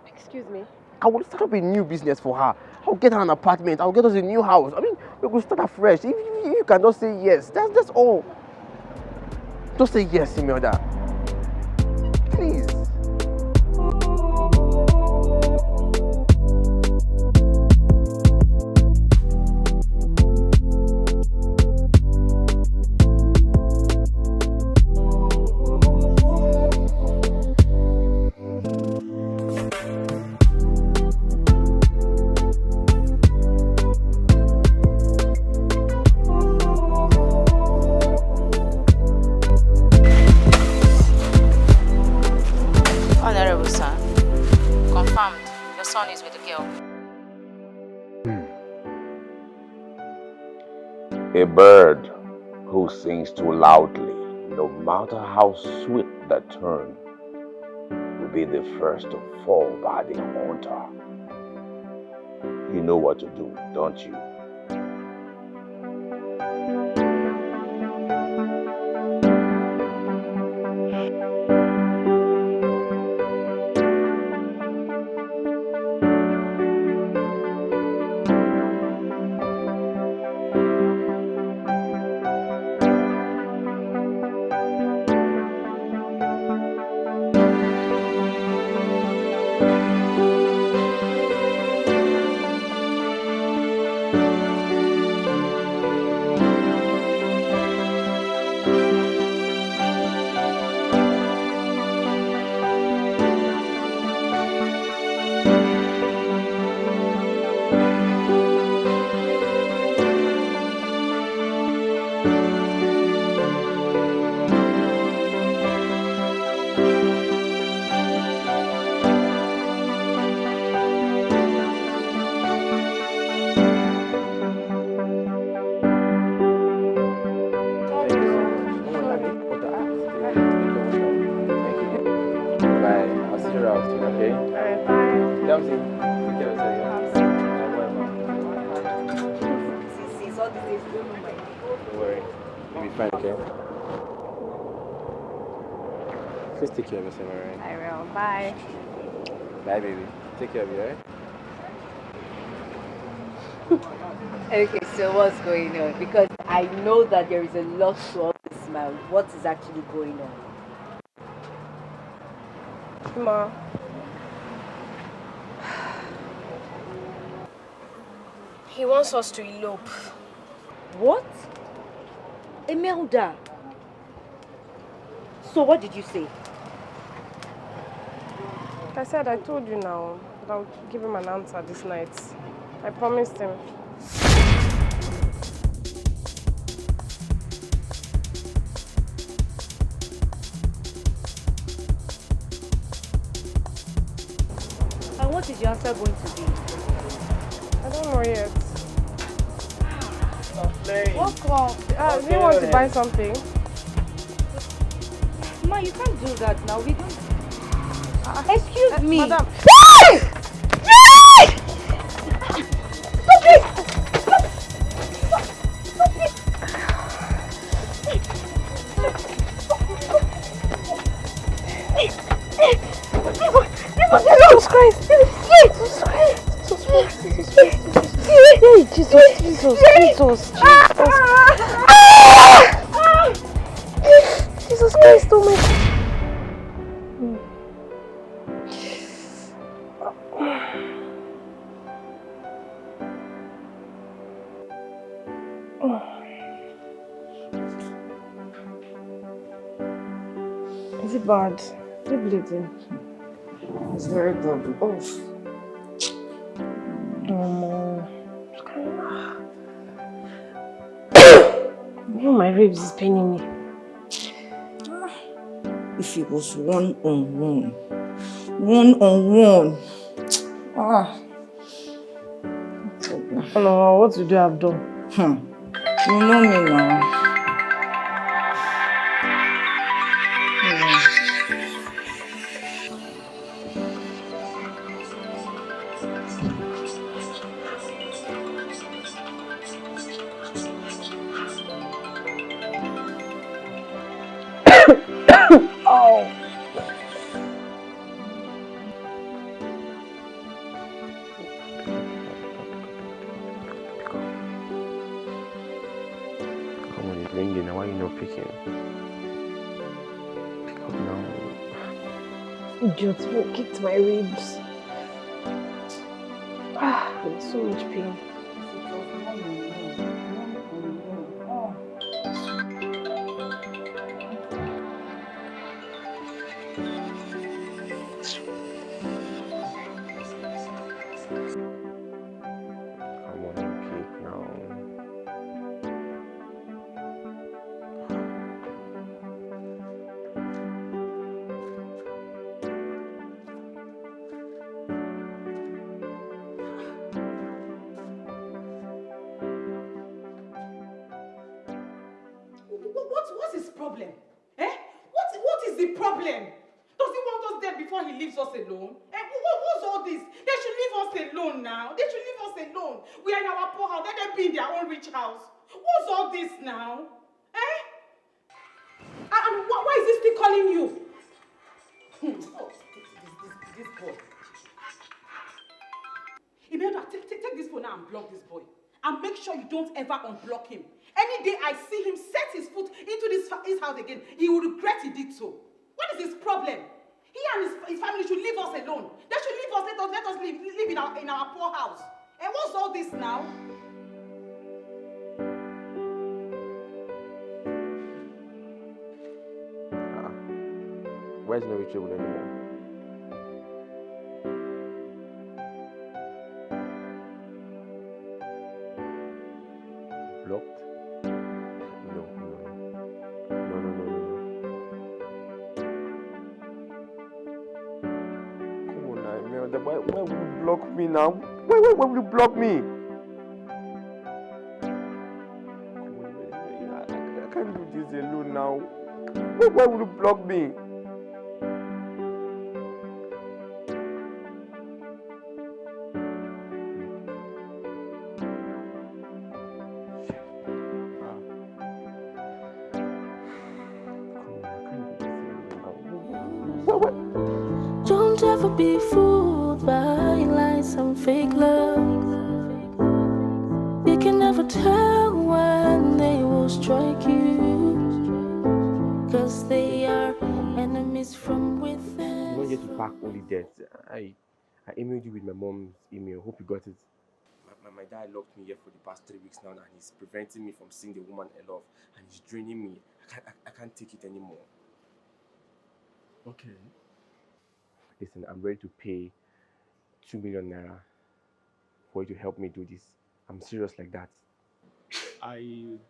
Excuse me? I will start up a new business for her. I'll get her an apartment. I'll get us a new house. I mean, we will start afresh. If you can just say yes, that's all. Just say yes, Imelda. Please. A bird who sings too loudly, no matter how sweet the tune, will be the first to fall by the hunter. You know what to do, don't you? Please take care of yourself, alright? I will. Bye. Bye, baby. Take care of you, alright? Okay, so what's going on? Because I know that there is a lot to all this smile. What is actually going on? Ma. He wants us to elope. What? Imelda. So what did you say? Like I said, I told you now that I'll give him an answer this night. I promised him. And what is your answer going to be? I don't know yet. What come? Do you want to buy something? Ma, you can't do that now. We don't. Excuse me. Madam. Hey! Hey! Stop it! Stop it! Jesus Christ! Jesus Christ! Jesus! Jesus Christ! Oh my God! Is it bad? Is it bleeding? It's very bad. Oh. Oh, my ribs is paining me. If it was one-on-one. One-on-one. Oh no, what would you have done? You know me now. Oh. Come on, it's ringing now. Why are you not picking? Pick up now. Idiot, who kicked my ribs? With so much pain. Come on, pick now. problem? Eh? What is the problem? Does he want us dead before he leaves us alone? Eh? What's all this? They should leave us alone now. They should leave us alone. We are in our poor house. Let them be in their own rich house. What's all this now? Eh? And why is he still calling you? Oh, this boy. Imelda, take this phone now and block this boy. And make sure you don't ever unblock him. Any day I see him set his foot into his house again, he will regret he did so. What is his problem? He and his family should leave us alone. They should leave us, let us live in our poor house. And what's all this now? Where's no reachable anymore? Blocked? No. Come on now, Imelda, why will you block me now? Why will you block me? Come on, Imelda, I can't do this alone now. Why will you block me? Don't ever be fooled by lies and fake love. You can never tell when they will strike you, 'cause they are enemies from within. You don't get to pack only debt. I emailed you with my mom's email. Hope you got it. My dad locked me here for the past 3 weeks now, and he's preventing me from seeing the woman I love, and he's draining me. I can't take it anymore. Okay. Listen, I'm ready to pay 2 million naira for you to help me do this. I'm serious like that. I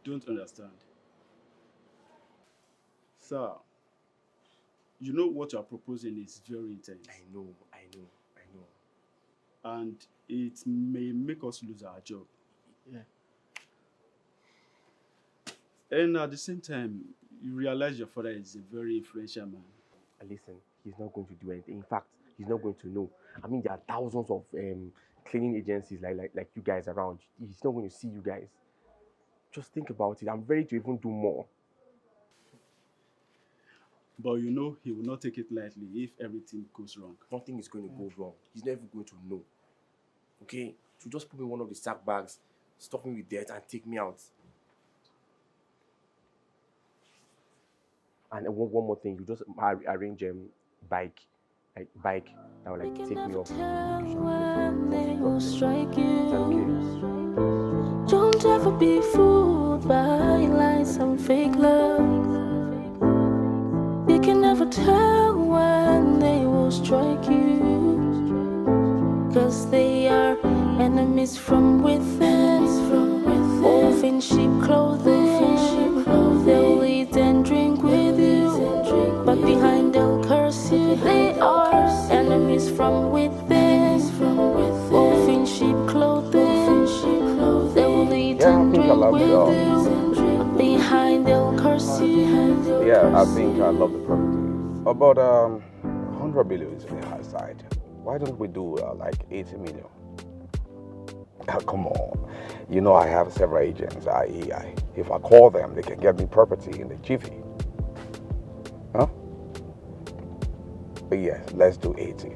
don't understand. Sir, you know what you're proposing is very intense. I know. And it may make us lose our job. Yeah. And at the same time, you realize your father is a very influential man. Listen, he's not going to do anything. In fact, he's not going to know. I mean, there are thousands of cleaning agencies like you guys around. He's not going to see you guys. Just think about it. I'm ready to even do more. But you know he will not take it lightly if everything goes wrong. Nothing is going to go wrong. He's never going to know. Okay? So just put me in one of the sack bags, stuff me with debt, and take me out. And one more thing, you just arrange bike that will like take me off. When they will strike you. Don't ever be fooled by lies and fake love. You can never tell when they will strike you, 'cause they are enemies from within. Wolf in sheep clothing. They'll eat and drink with you, but behind they'll curse you. They are enemies from within. Wolf in sheep clothing. They'll eat and drink with you, but behind they'll curse you. Yeah, I think I love the property. About 100 million is on the high side. Why don't we do like 80 million? Come on. You know I have several agents. If I call them, they can get me property in the jiffy. Huh? But yes, let's do 80.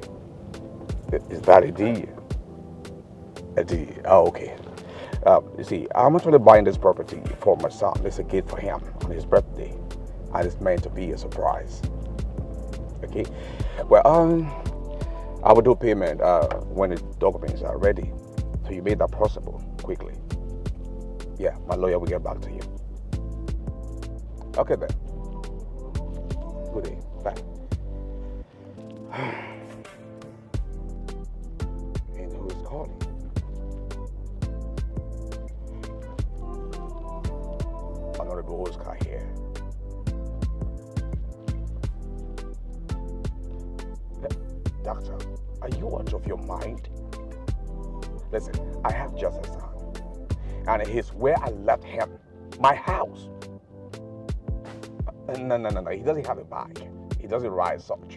Is that a deal? A deal. Oh, okay. You see, I'm actually buying this property for my son. It's a gift for him on his birthday. And it's meant to be a surprise. Okay? Well, I will do payment when the documents are ready. So you made that possible quickly. Yeah, my lawyer will get back to you. Okay then. Good day. Bye. And who is calling? Honorable Oscar here. Doctor, are you out of your mind? Listen, I have just a son, and he's where I left him, my house. No. He doesn't have a bike. He doesn't ride such.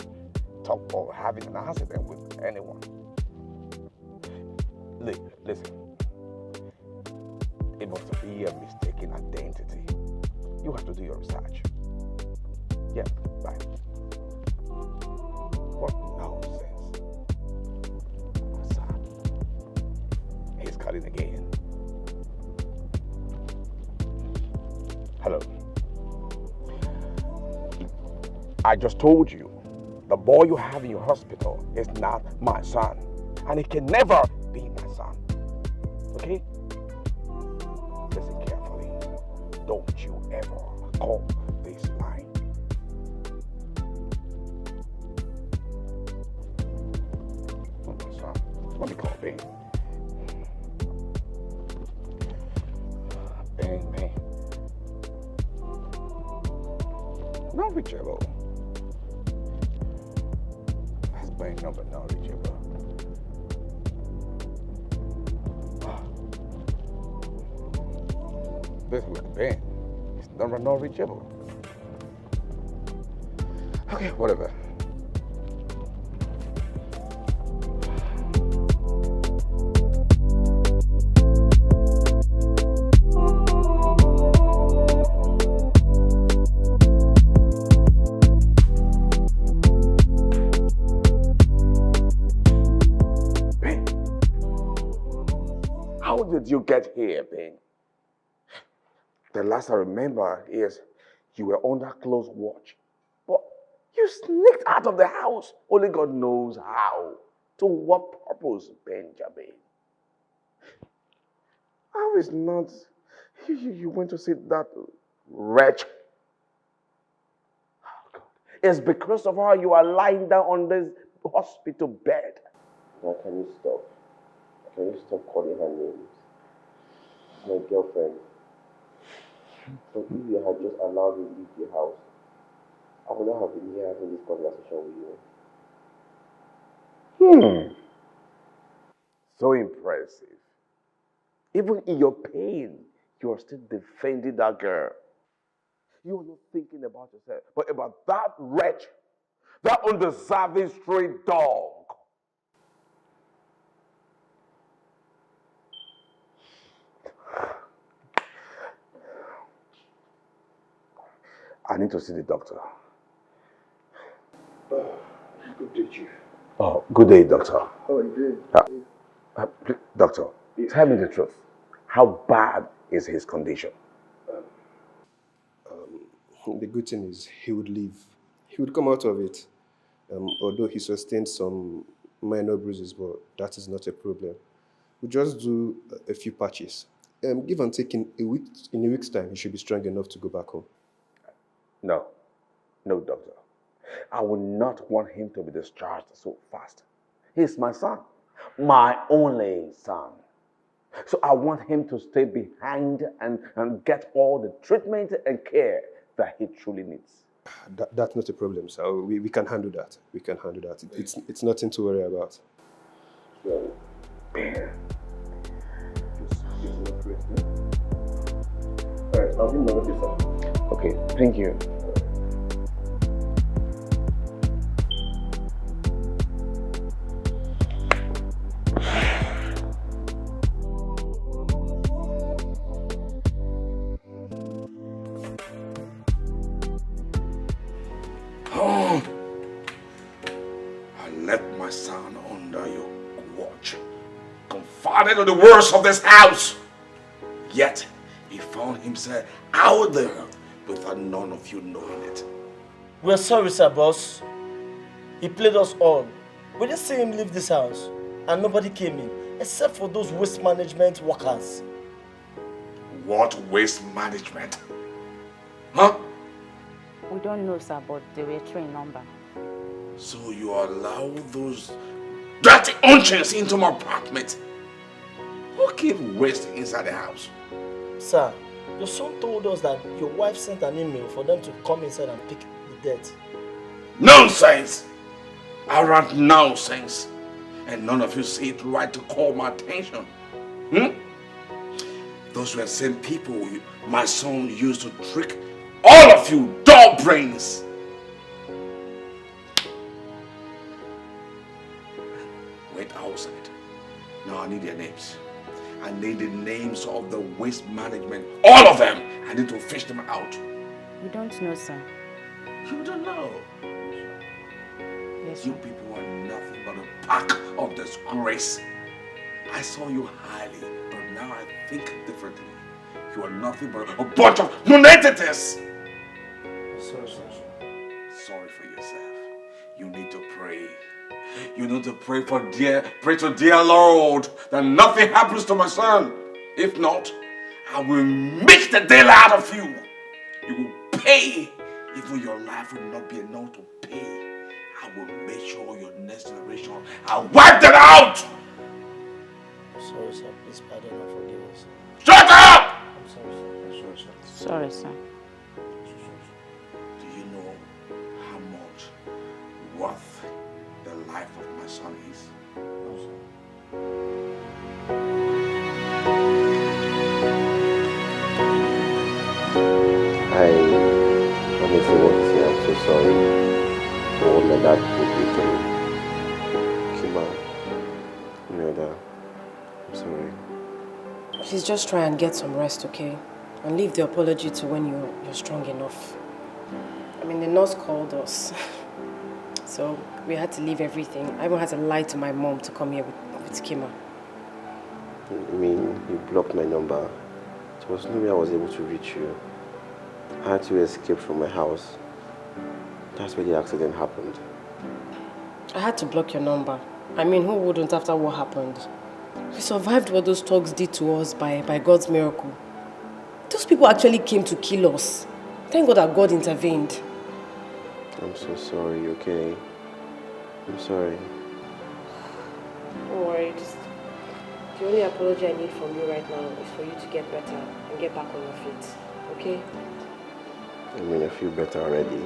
Talk of having an accident with anyone. Listen. It must be a mistaken identity. You have to do your research. Yeah, bye. What nonsense. Sir, he's calling again. Hello. I just told you, the boy you have in your hospital is not my son. And he can never be my son. Okay? Listen carefully. Don't you ever call this line. Oh, my son. Let me call Ben. Ben. Not reachable. That's Ben number not reachable. This with Ben. It's number not reachable. Okay, whatever. Ben, how did you get here, Ben? The last I remember is you were under close watch. But you sneaked out of the house. Only God knows how. To what purpose, Benjamin? How is not... You went to see that wretch. Oh, God. It's because of her you are lying down on this hospital bed. Now, can you stop? Can you stop calling her names? My girlfriend. So if you had just allowed me to leave the house, I would not have been here having this conversation with you. So impressive. Even in your pain, you are still defending that girl. You are not thinking about yourself, but about that wretch, that undeserving stray dog. I need to see the doctor. Good day, Chief. Oh, good day, doctor. How are you doing? Please, doctor, tell me the truth. How bad is his condition? The good thing is he would live. He would come out of it. Although he sustained some minor bruises, but that is not a problem. We'll just do a few patches. Give and take in a week's time, he should be strong enough to go back home. No, doctor. I would not want him to be discharged so fast. He's my son, my only son. So I want him to stay behind and get all the treatment and care that he truly needs. That's not a problem, sir. We can handle that. We can handle that. It's nothing to worry about. All right, I'll be in my office, sir. Okay, thank you. I left my son under your watch, confided to the worst of this house. Yet, he found himself out there without none of you knowing it. We're sorry, sir, boss. He played us all. We didn't see him leave this house, and nobody came in, except for those waste management workers. What waste management? Huh? We don't know, sir, but they were train number. So you allow those dirty urchins into my apartment? Who keep waste inside the house? Sir, your son told us that your wife sent an email for them to come inside and pick the dirt. Nonsense! Arrant nonsense! And none of you see it right to call my attention. Those were the same people my son used to trick all of you, dull brains. Wait outside. Now I need their names. I need the names of the waste management. All of them. I need to fish them out. We don't know, sir. You don't know. Yes, You people are nothing but a pack of disgrace. I saw you highly, but now I think differently. You are nothing but a bunch of non-entities. Sorry for yourself. You need to pray. You need to pray to dear Lord that nothing happens to my son. If not, I will make the deal out of you. You will pay. Even your life will not be enough to pay. I will make sure your next generation, I'll wipe them out. Sorry, sir. Please pardon and forgive us. Shut up! I'm sorry, sir. I'm sorry, sir. Sorry, sir. Do you know how much worth the life of my son is? No, sir. I honestly want to say I'm so sorry for what my dad did to Kima. You know that. I'm sorry. Please just try and get some rest, okay? And leave the apology to when you're strong enough. I mean, the nurse called us. So we had to leave everything. I even had to lie to my mom to come here with Kima. I mean, you blocked my number. There was no way I was able to reach you. I had to escape from my house. That's where the accident happened. I had to block your number. I mean, who wouldn't after what happened? We survived what those thugs did to us by God's miracle. Those people actually came to kill us. Thank God that God intervened. I'm so sorry, okay? I'm sorry. Don't worry, the only apology I need from you right now is for you to get better and get back on your feet, okay? I mean, I feel better already.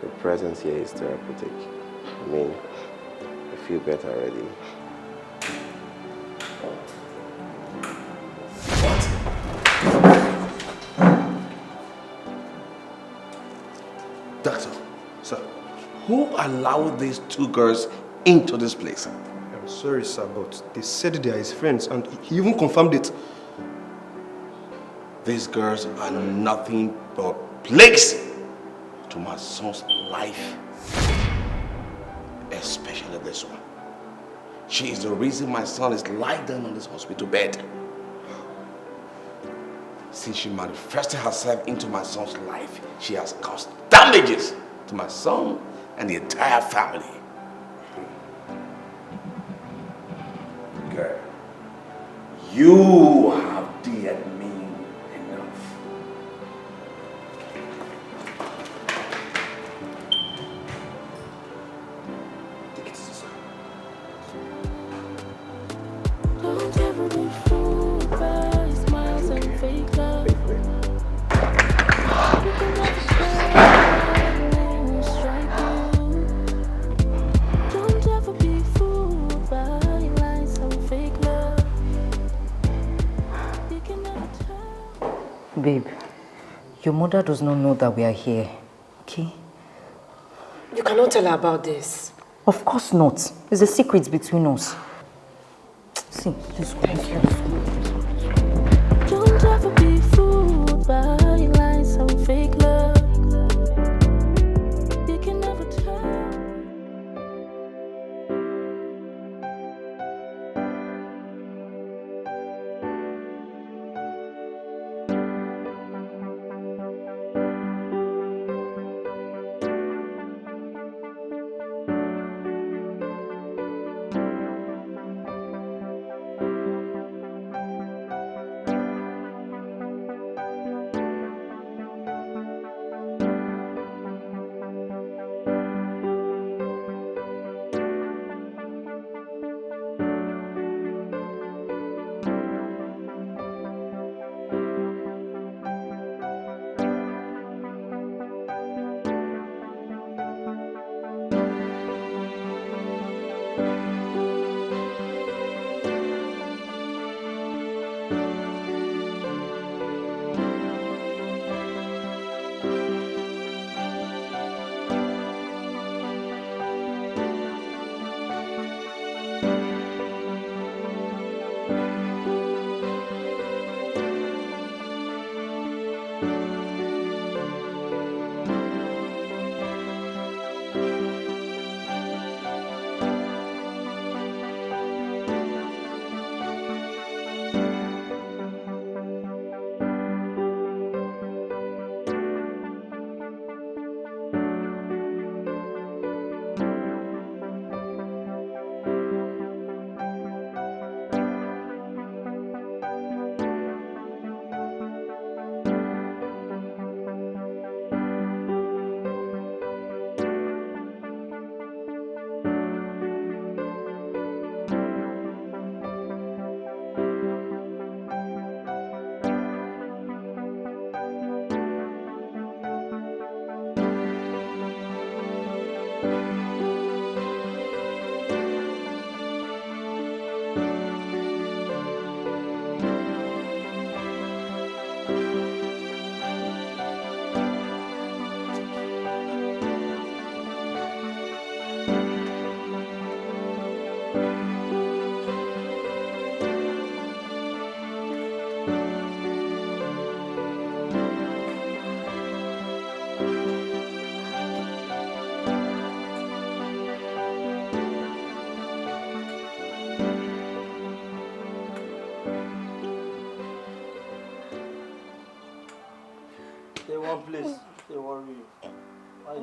Your presence here is therapeutic. I mean, I feel better already. Doctor, sir, who allowed these two girls into this place? I'm sorry, sir, but they said they are his friends, and he even confirmed it. These girls are nothing but plagues to my son's life. Especially this one. She is the reason my son is lying down on this hospital bed. Since she manifested herself into my son's life, she has caused damages to my son and the entire family. Girl, you have dared me enough. Take it easy, sir. Don't ever be fooled by smiles and fake love. You can never tell who strike you. Don't ever be fooled by lies and fake love. You can never tell. Babe, your mother does not know that we are here, okay? You cannot tell her about this. Of course not. There's a secret between us. See, let's go. Thank you. Don't ever be fooled by lies and fake love. You can never tell.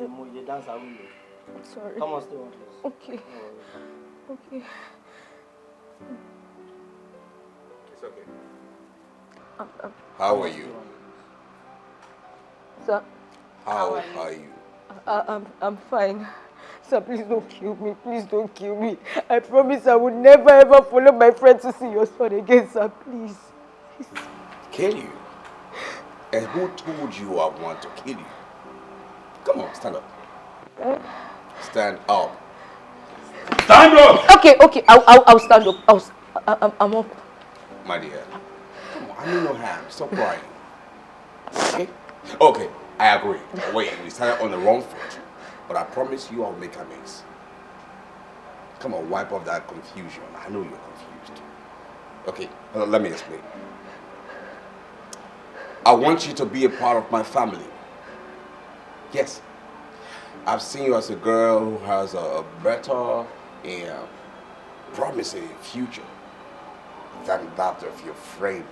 you move, you dance, I will move. Sorry. Come on, stay on, please. Okay. Okay. It's okay. I'm How are you? Sir, How are you? I'm fine. Sir, please don't kill me. Please don't kill me. I promise I would never ever follow my friend to see your son again, sir. Please. Kill you? And who told you I want to kill you? Come on, stand up. Stand up. Stand up! Okay, I'll stand up. I'm up. My dear, come on, I mean no harm. Stop crying. Okay? Okay, I agree. Wait, we started on the wrong foot. But I promise you I'll make amends. Come on, wipe off that confusion. I know you're confused. Okay, let me explain. I want you to be a part of my family. Yes. I've seen you as a girl who has a better and promising future than that of your friend.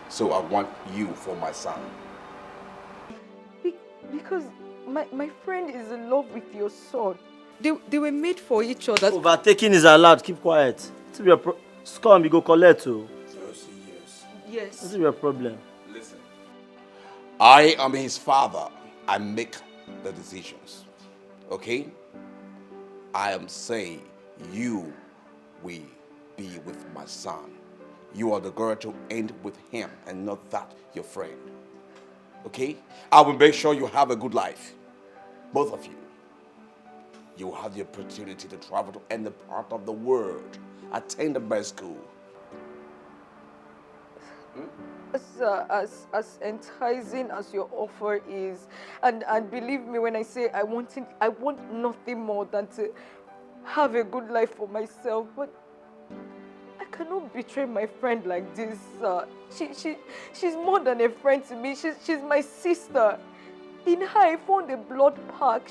So I want you for my son. Because my friend is in love with your son. They were made for each other. Overtaking is allowed. Keep quiet. Scum, you go collect too. Yes. What's your problem? Listen. I am his father. I make the decisions. Okay? I am saying you will be with my son. You are the girl to end with him and not that your friend. Okay? I will make sure you have a good life. Both of you. You will have the opportunity to travel to any part of the world. Attend the best school. As enticing as your offer is, and believe me when I say I want nothing more than to have a good life for myself, but I cannot betray my friend like this. She's more than a friend to me. She's my sister. In her, I found a blood pact.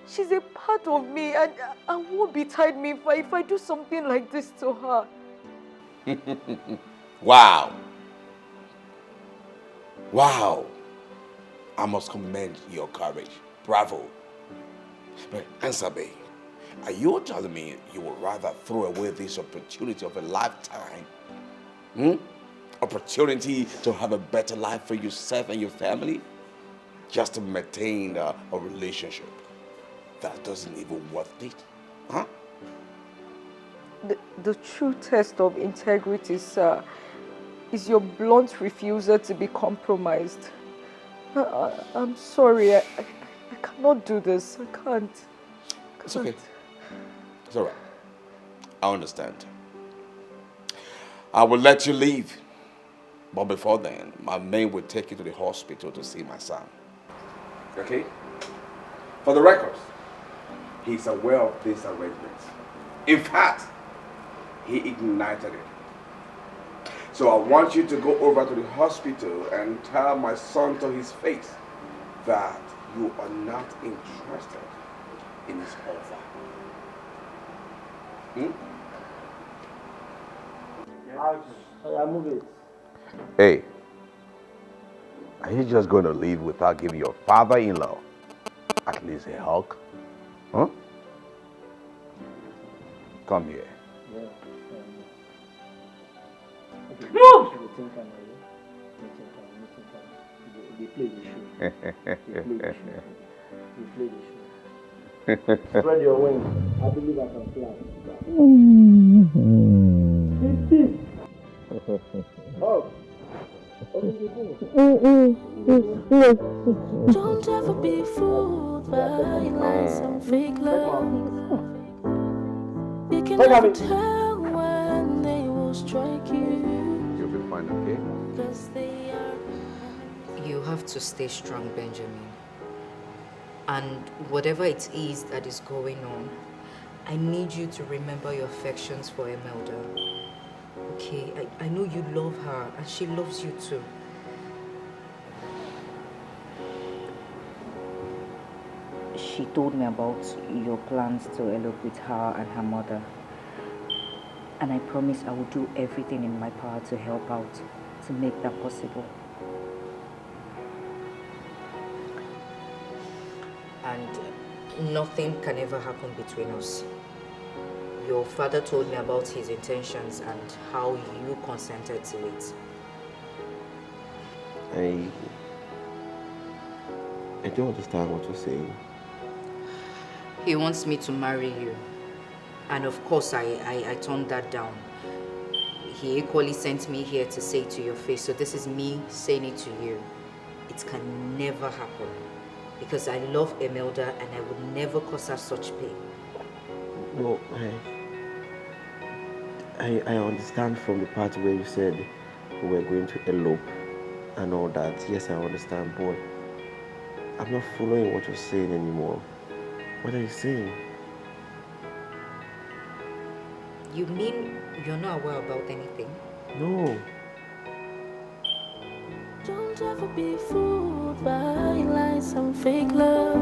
She's a part of me, and I won't betray me if I do something like this to her. Wow. Wow. I must commend your courage. Bravo. But answer me. Are you telling me you would rather throw away this opportunity of a lifetime? Opportunity to have a better life for yourself and your family? Just to maintain a relationship that doesn't even worth it? Huh? The true test of integrity, sir, is your blunt refusal to be compromised. I'm sorry, I cannot do this. I can't. It's okay. It's all right. I understand. I will let you leave. But before then, my man will take you to the hospital to see my son. Okay? For the records, he's aware of this arrangement. In fact, he ignited it. So I want you to go over to the hospital and tell my son to his face that you are not interested in his offer. I move it. Hey, are you just going to leave without giving your father-in-law at least a hug? Huh? Come here. Move! Spread your wings. I believe I can fly. Oh. Don't ever be fooled by lies and fake love. You can never tell when they will strike you. You'll be fine, okay? Because they are. You have to stay strong, Benjamin. And whatever it is that is going on, I need you to remember your affections for Imelda. Okay, I know you love her and she loves you too. She told me about your plans to elope with her and her mother. And I promise I will do everything in my power to help out, to make that possible. and nothing can ever happen between us. Your father told me about his intentions and how you consented to it. I don't understand what you're saying. He wants me to marry you. And of course, I turned that down. He equally sent me here to say it to your face. So this is me saying it to you. It can never happen. Because I love Imelda and I would never cause her such pain. No, I understand from the part where you said we were going to elope and all that. Yes, I understand, but I'm not following what you're saying anymore. What are you saying? You mean you're not aware about anything? No. Don't ever be fooled by lies and fake love.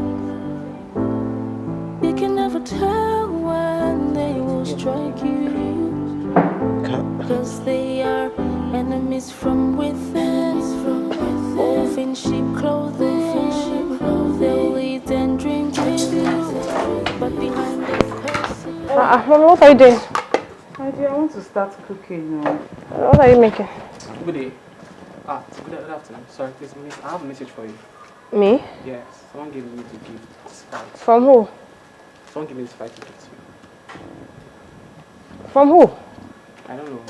You can never tell when they will strike you. Cause they are enemies from within. Wolf in sheep clothing. They'll eat and drink with you. But behind the curse. Mama, what are you doing? My dear, I want to start cooking now. What are you making? Good day. Good afternoon. Sorry, please, I have a message for you. Me? Yes, someone gave me the gift. This fight. From who? Someone gave me this fight to give to you. From who? I don't know.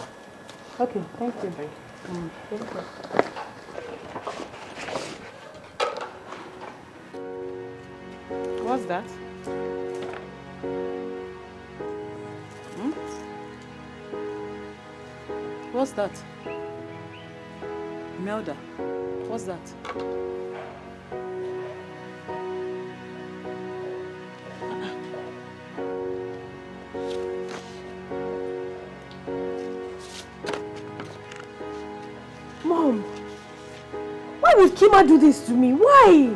Okay, thank you. Thank you. Thank you. What's that? What's that? Imelda, what's that? Mom, why would Kima do this to me? Why?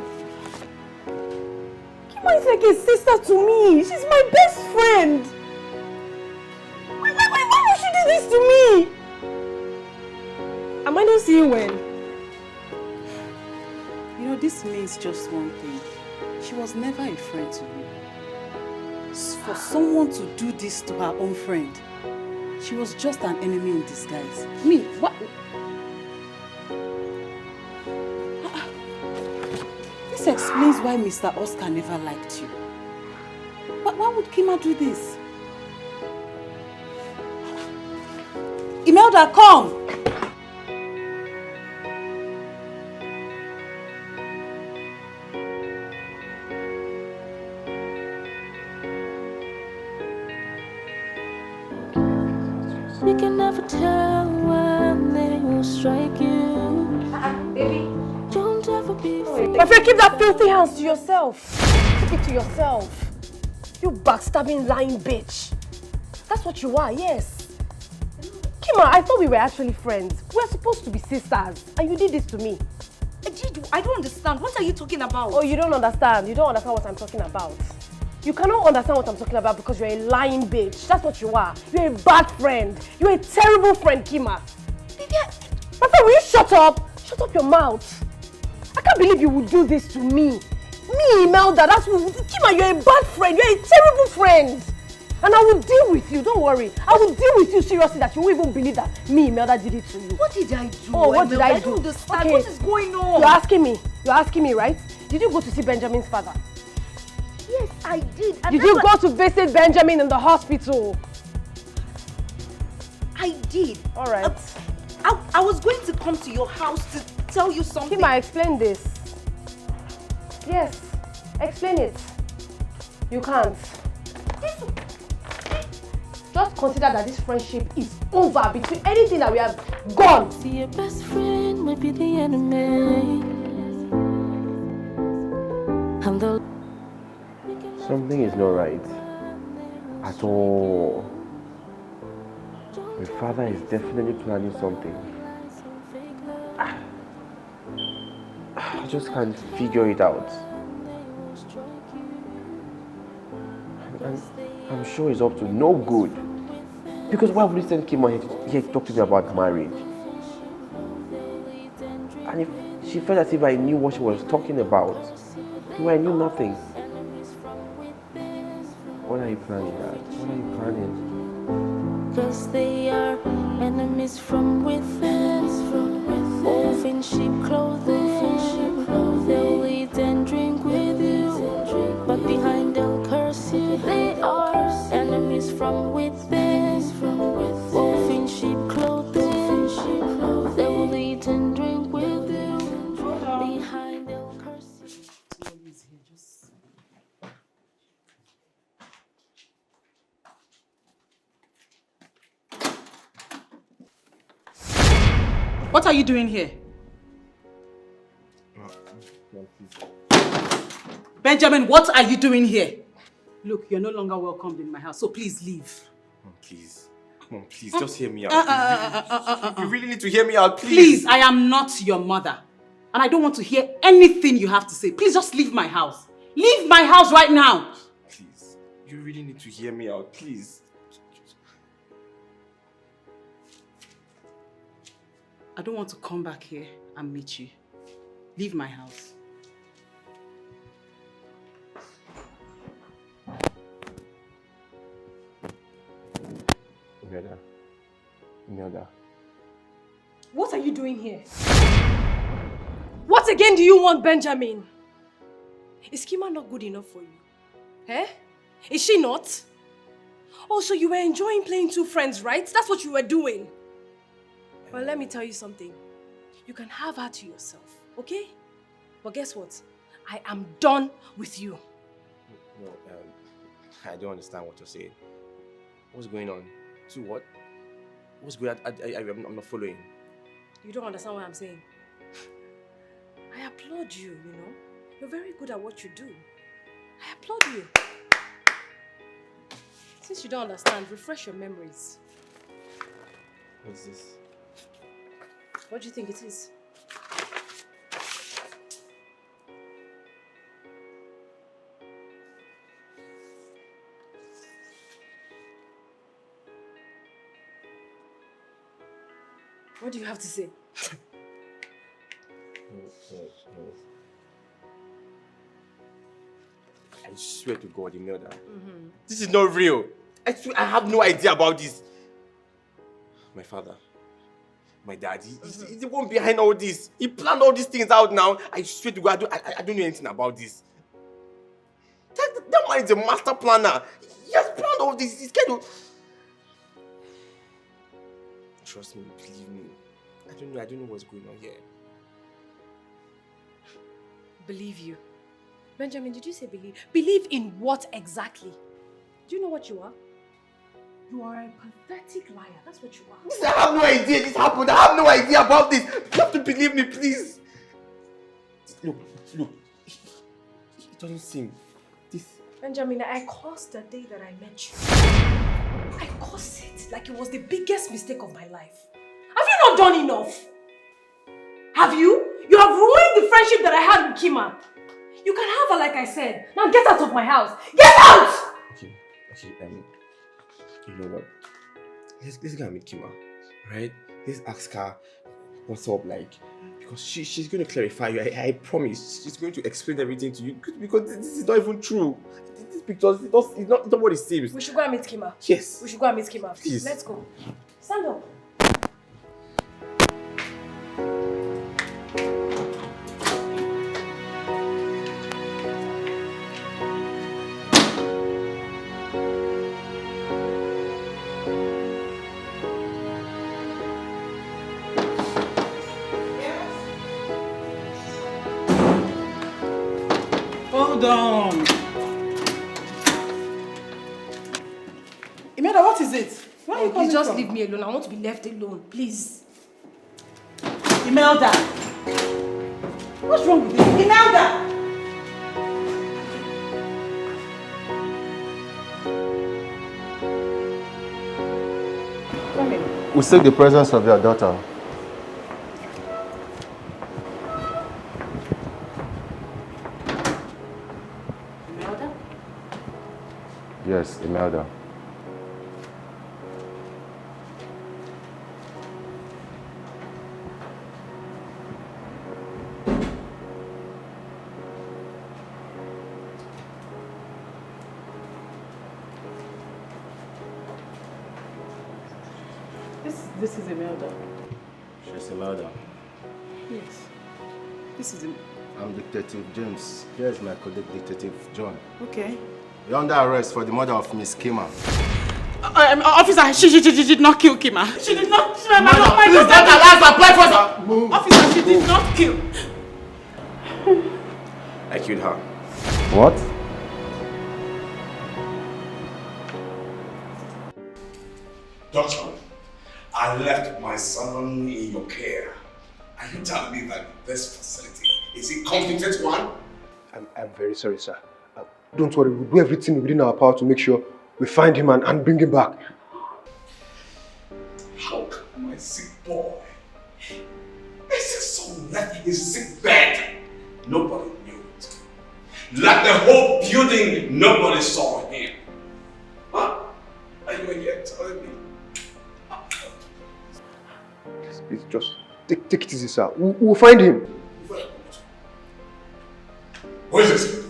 Kima is like a sister to me. She's my best friend. Why would she do this to me? Am I not seeing well? You know, this means just one thing. She was never a friend to me. For someone to do this to her own friend, she was just an enemy in disguise. Me, what? This explains why Mr. Oscar never liked you. Why would Kima do this? Imelda, come! You can never tell when they will strike you. Baby. Don't ever be fooled. My friend, keep that filthy hands to yourself. Keep it to yourself. You backstabbing, lying bitch. That's what you are, yes. Kima, I thought we were actually friends. We're supposed to be sisters. And you did this to me. I don't understand. What are you talking about? Oh, you don't understand. You don't understand what I'm talking about. You cannot understand what I'm talking about because you're a lying bitch. That's what you are. You're a bad friend. You're a terrible friend, Kima. My friend, will you shut up? Shut up your mouth. I can't believe you would do this to me. Me, Imelda, that's what... Kima, you're a bad friend. You're a terrible friend. And I will deal with you. Don't worry. I will deal with you seriously that you won't even believe that me, Imelda, did it to you. What did I do? Oh, what did I do? I don't understand. Okay. What is going on? You're asking me. You're asking me, right? Did you go to see Benjamin's father? Yes, I did. Did you go to visit Benjamin in the hospital? I did. All right. I was going to come to your house to tell you something. Kima, explain this. Yes, explain it. You can't. Just consider that this friendship is over between anything that we have gone. See, your best friend might be the enemy. I'm the... Something is not right at all. My father is definitely planning something. I just can't figure it out. And I'm sure he's up to no good. Because why would he send Kima here to talk to me about marriage? And if she felt as if I knew what she was talking about, I knew nothing. are you planning, Dad? What are you planning? Cause they are enemies from within, wolf in sheep clothing. They'll eat and drink with you, but behind they'll curse you. They are enemies from within, wolf in sheep clothing. They'll eat and drink with you, behind they'll curse you. What are you doing here? Benjamin, what are you doing here? Look, you're no longer welcomed in my house, so please leave. Mom, please. Mom, please, just hear me out. You really need to hear me out, please. Please, I am not your mother. And I don't want to hear anything you have to say. Please just leave my house. Leave my house right now. Please, you really need to hear me out, please. I don't want to come back here and meet you. Leave my house. Imelda. What are you doing here? What again do you want, Benjamin? Is Kima not good enough for you? Eh? Is she not? Also, you were enjoying playing two friends, right? That's what you were doing. Well, let me tell you something. You can have her to yourself, okay? But guess what? I am done with you. No, I don't understand what you're saying. What's going on? To what? What's going on? I'm not following. You don't understand what I'm saying? I applaud you, you know? You're very good at what you do. I applaud you. Since you don't understand, refresh your memories. What's this? What do you think it is? What do you have to say? No. I swear to God, Imelda. This is not real. I swear, I have no idea about this. My father, my dad, he's the one behind all this. He planned all these things out now. I swear to God, I don't know anything about this. That man is a master planner. He has planned all this. He's kind of... Trust me, believe me. I don't know what's going on here. Believe you. Benjamin, did you say believe? Believe in what exactly? Do you know what you are? You are a pathetic liar. That's what you are. I have no idea this happened. I have no idea about this. You have to believe me, please. Look. It doesn't seem... This... Benjamin, I cursed the day that I met you. I cursed it like it was the biggest mistake of my life. Have you not done enough? Have you? You have ruined the friendship that I had with Kima. You can have her like I said. Now get out of my house. Get out! Okay, you know what? Let's go and meet Kima, right? Let's ask her what's up, like, because she's going to clarify you. I promise. She's going to explain everything to you because this is not even true. This picture it's not what it seems. We should go and meet Kima. Yes. We should go and meet Kima. Please. Let's go. Stand up. Hold on. Imelda, what is it? Where are you coming just from? leave me alone. I want to be left alone, please. Imelda! What's wrong with you? Imelda! Come in. We seek the presence of your daughter. Imelda? Yes, Imelda. This is Imelda. She's Imelda. Yes. This is I'm Detective James. Here's my colleague, Detective John. Okay. You're under arrest for the murder of Miss Kima. Officer, she did not kill Kima. She did not. Please, that apply for Officer, she did not kill. I killed her. What? Doctor, I left my son in your care. Are you telling me that this facility is a competent one? I'm very sorry, sir. Don't worry, we'll do everything within our power to make sure we find him and bring him back. How come my sick boy is so left in his sick bed? Nobody knew it. Like the whole building, nobody saw him. Huh? Are you here telling me? Please, just take it easy, sir. We'll find him. Who is this?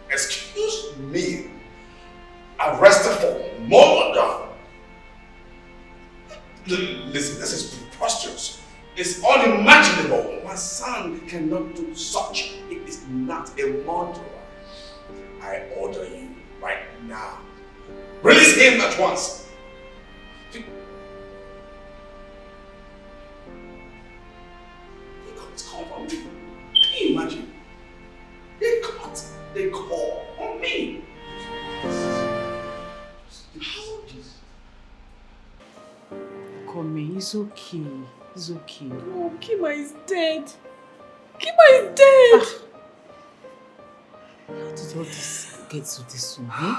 Excuse me. Arrested for murder. Listen, this is preposterous. It's unimaginable. My son cannot do such. It is not a murderer. I order you right now. Release him at once. He got his call on me. Can you imagine? He got the call on me. Come, it's okay. It's okay. No, Kima is dead. Kima is dead. How did all this get to this one, eh?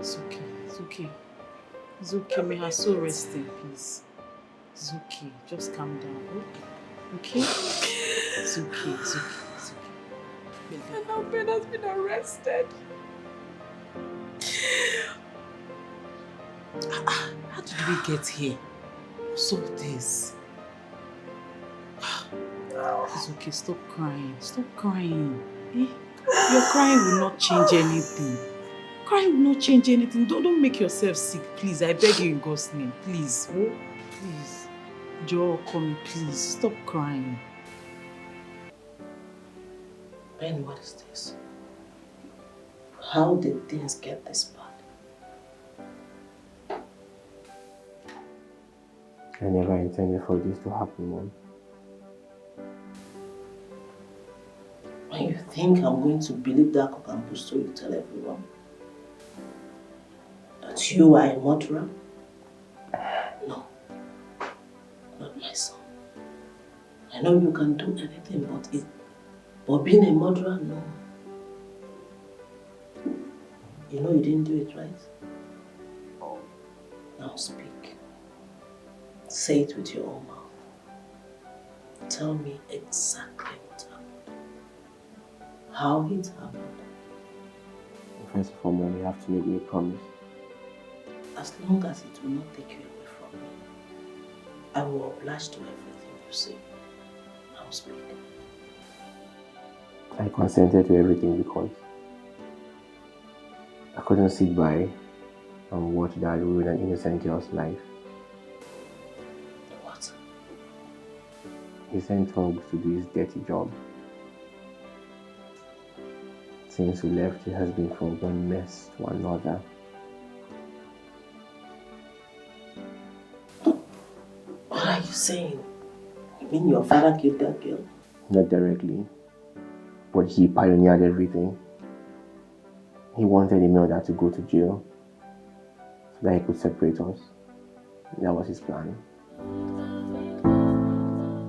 It's okay. It's okay. It's okay. May her soul rest in peace. It's okay. Just calm down. Okay? It's okay. It's okay. It's okay. And now Ben has been arrested. How did we get here? What's all this? It's okay, stop crying. Stop crying. Eh? Your crying will not change anything. Crying will not change anything. Don't make yourself sick, please. I beg you in God's name. Please. Oh, please. Joe, come, please. Stop crying. Ben, what is this? How did things get this bad? I never intended for this to happen, Mom. And you think I'm going to believe that cock and bull story you tell everyone? That you are a murderer? No. Not my son. I know you can do anything but being a murderer, no. You know you didn't do it, right? Now speak. Say it with your own mouth. Tell me exactly what happened. How it happened. First of all, Mom, you have to make me a promise. As long as it will not take you away from me, I will oblige to everything you say. Now speak. I consented to everything because I couldn't sit by and watch Dad ruin an innocent girl's life. What? He sent Tongs to do his dirty job. Since we left, it has been from one mess to another. What are you saying? You mean your father killed that girl? Not directly, but he pioneered everything. He wanted Imelda to go to jail so that he could separate us. That was his plan.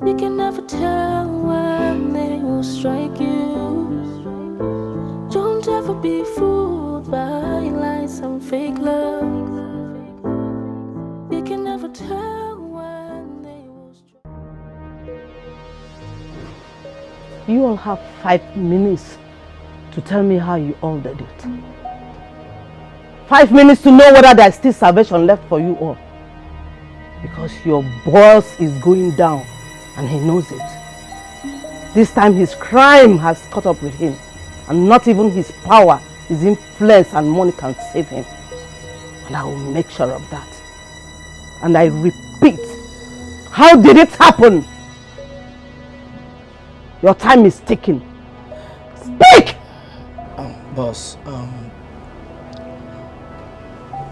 You can never tell when they will strike you. Don't ever be fooled by lies and fake love. You can never tell when they will strike. You all have 5 minutes to tell me how you all did it. 5 minutes to know whether there's still salvation left for you all. Because your boss is going down and he knows it. This time his crime has caught up with him, and not even his power, his influence and money can save him. And I will make sure of that. And I repeat, how did it happen? Your time is ticking. Speak! Boss,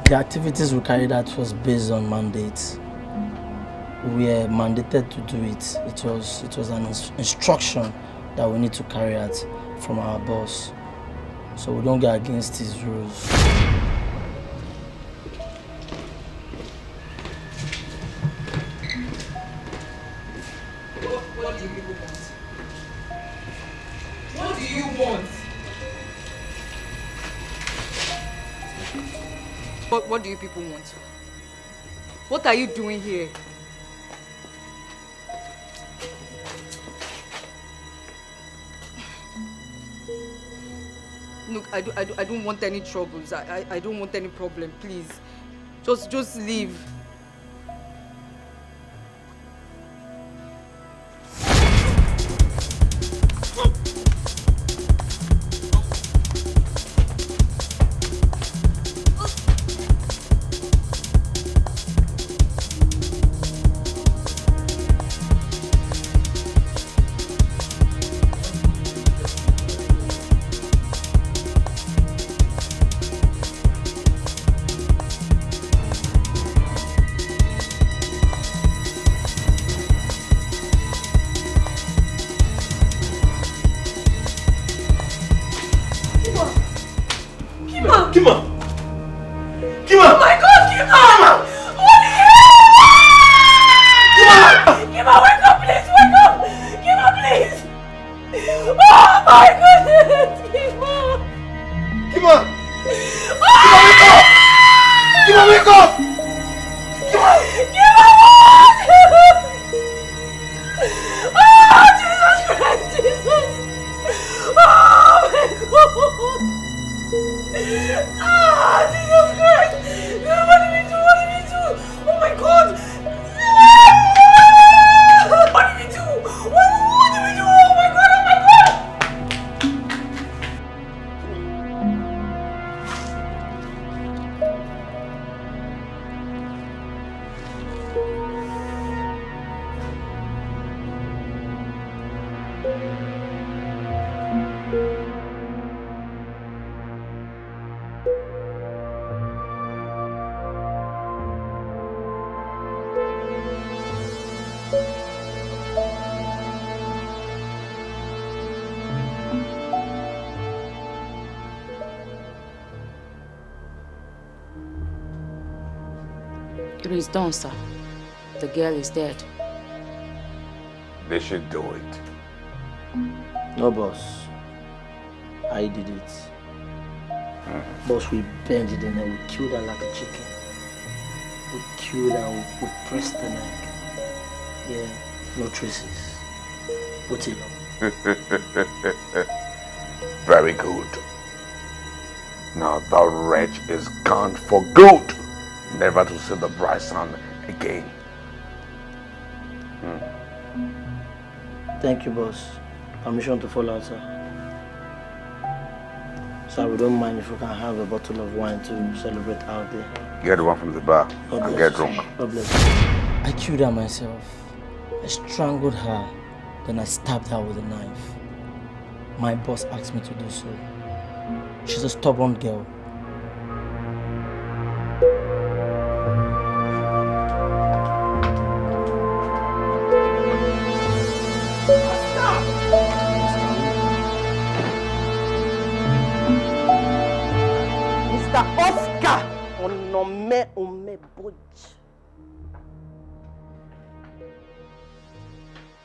the activities we carried out was based on mandates. We were mandated to do it. It was an instruction that we need to carry out from our boss. So we don't go against his rules. What do you people want? What do you want? What do you people want? What are you doing here? Look, I don't want any troubles. I don't want any problem, please. Just leave. It is done, sir. The girl is dead. They should do it. No, boss. I did it. Boss, we burned it in and we killed her like a chicken. We killed her, we pressed the neck. Yeah, no traces. Put it up. Very good. Now the wretch is gone for good, never to see the bright sun again. Thank you, boss. Permission to follow out, sir. Sir, we don't mind if we can have a bottle of wine to celebrate out there. Get one from the bar and get drunk. God bless you. I killed her myself. I strangled her, then I stabbed her with a knife. My boss asked me to do so. She's a stubborn girl. Mr. Oscar Onome Omeboj.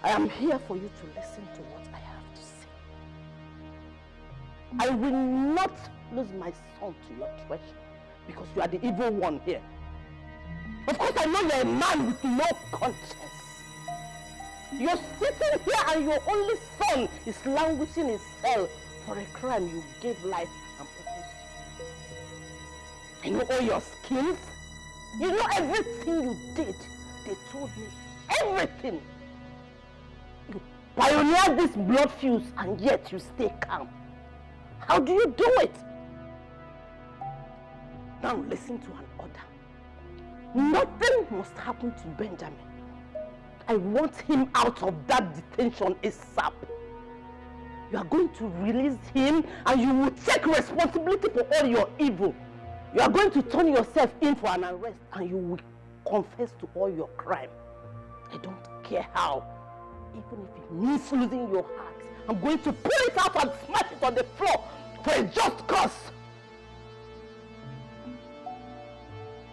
I am here for you to listen to what I have to say. I will not lose my son to your treasure because you are the evil one here. Of course, I know you're a man with no conscience. You're sitting here and your only son is languishing in cell for a crime you gave life and purpose to. I know all your skills. You know everything you did. They told me everything. pioneer this blood fuse and yet you stay calm. How do you do it? Now listen to an order. Nothing must happen to Benjamin. I want him out of that detention ASAP. You are going to release him and you will take responsibility for all your evil. You are going to turn yourself in for an arrest and you will confess to all your crime. I don't care how. Even if it means losing your heart, I'm going to pull it out and smash it on the floor for a just cause.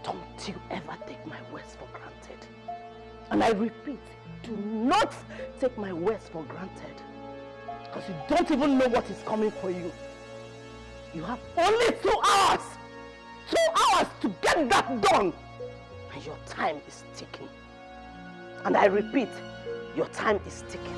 Don't you ever take my words for granted. And I repeat, do not take my words for granted. Because you don't even know what is coming for you. You have only 2 hours. 2 hours to get that done. And your time is ticking. And I repeat, your time is ticking.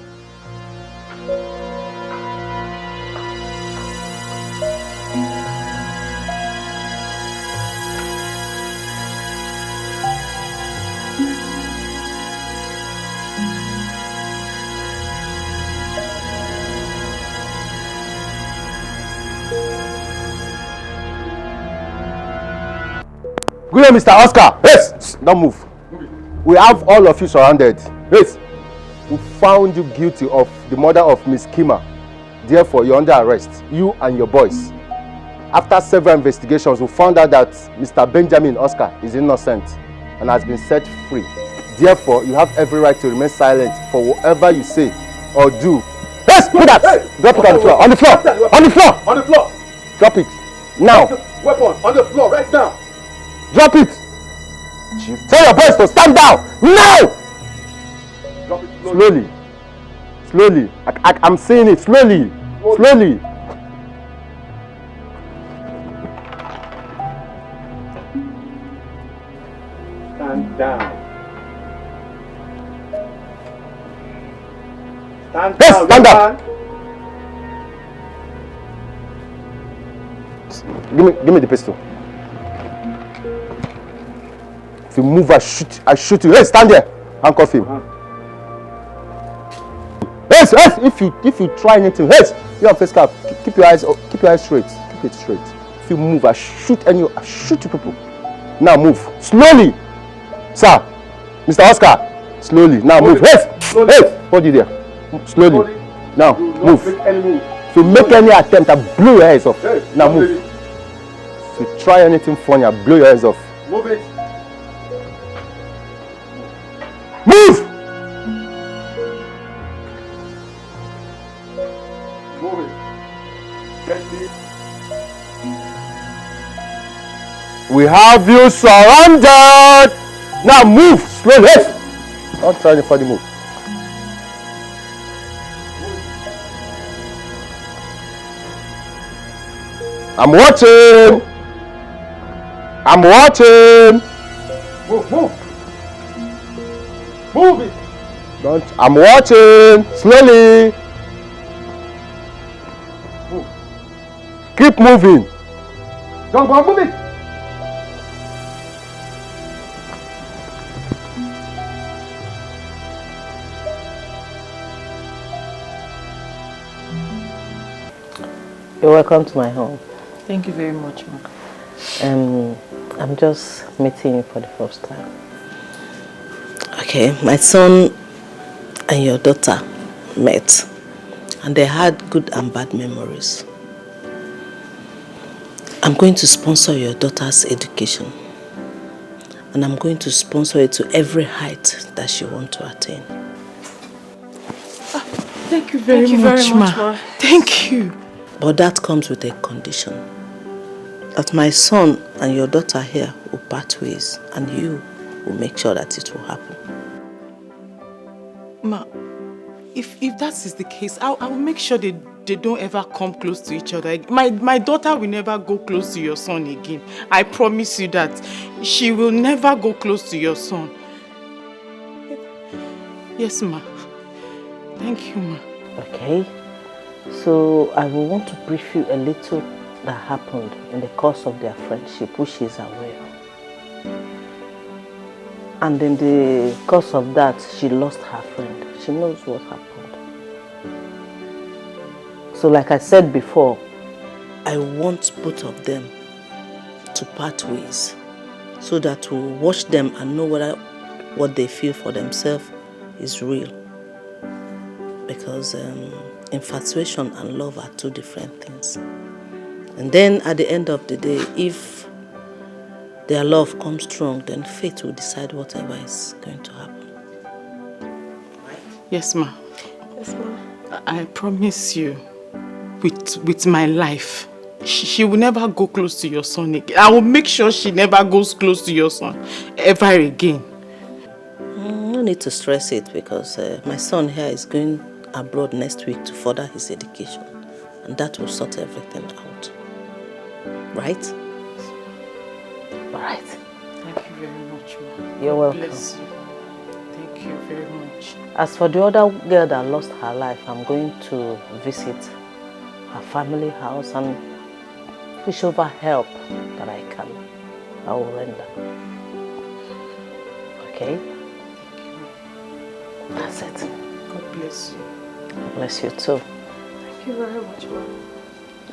Good day, Mr. Oscar. Yes, don't move. We have all of you surrounded. Yes, we found you guilty of the murder of Miss Kima. Therefore, you're under arrest, you and your boys. After several investigations, we found out that Mr. Benjamin Oscar is innocent and has been set free. Therefore, you have every right to remain silent for whatever you say or do. Yes, put that! Drop it on the floor. On the floor! On the floor! On the floor! Drop it. Now! Weapon on the floor right now! Drop it! Chief, tell your boys to stand down! Now! Drop it slowly. Slowly. I'm saying it slowly. Slowly. Stand down. Stand yes, down. Stand down. Give me the pistol. If you move, I shoot you. Hey, stand there. Handcuff him. Yes, if you try anything, yes, you have face cap. Keep your eyes straight. Keep it straight. If you move, I shoot you people. Now move. Slowly. Sir. Mr. Oscar. Slowly. Now move. Yes. Yes. Hold you there. Slowly. Now move. If you make any attempt, I blow your eyes off. Now move. If you try anything funny, I blow your eyes off. Move it. Move! Move it. Get me. We have you surrounded. Now move slowly. Don't try any further move. I'm watching. I'm watching. Move. Move it. I'm watching. Slowly. Move. Keep moving. Don't go, move it. You're welcome to my home. Thank you very much, ma. I'm just meeting you for the first time. Okay, my son and your daughter met and they had good and bad memories. I'm going to sponsor your daughter's education and I'm going to sponsor it to every height that she wants to attain. Thank you very much, ma. Thank you. But that comes with a condition. That my son and your daughter here will part ways and you will make sure that it will happen. Ma, if that is the case, I will make sure they don't ever come close to each other. My daughter will never go close to your son again. I promise you that. She will never go close to your son. Yes, ma. Thank you, ma. Okay. So I will want to brief you a little that happened in the course of their friendship, which she is aware of. And in the course of that, she lost her friend. She knows what happened. So like I said before, I want both of them to part ways so that we'll watch them and know whether what they feel for themselves is real. Because infatuation and love are two different things. And then at the end of the day, if their love comes strong, then fate will decide whatever is going to happen. Yes, ma. Yes, ma. I promise you, with my life, she will never go close to your son again. I will make sure she never goes close to your son ever again. No need to stress it because my son here is going abroad next week to further his education. And that will sort everything out. Right? All right. Thank you very much, ma. You're welcome. Bless you. Thank you very much. As for the other girl that lost her life, I'm going to visit her family house and whichever help that I can, I will render. Okay? That's it. God bless you. God bless you too. Thank you very much, ma.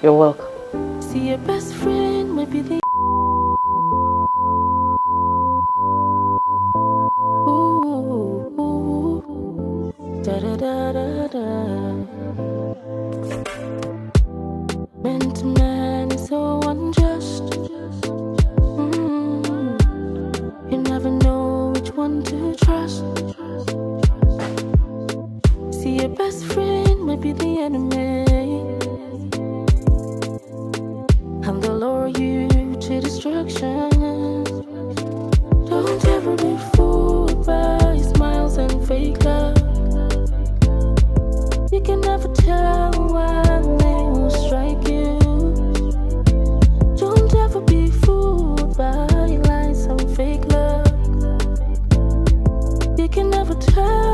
You're welcome. See, your best friend might be the da da da da da. Man to man is so unjust. You never know which one to trust. See, your best friend might be the enemy, and they'll lure you to destruction. Don't ever be fooled by smiles and fake love. You can never tell when they will strike you. Don't ever be fooled by lies and fake love. You can never tell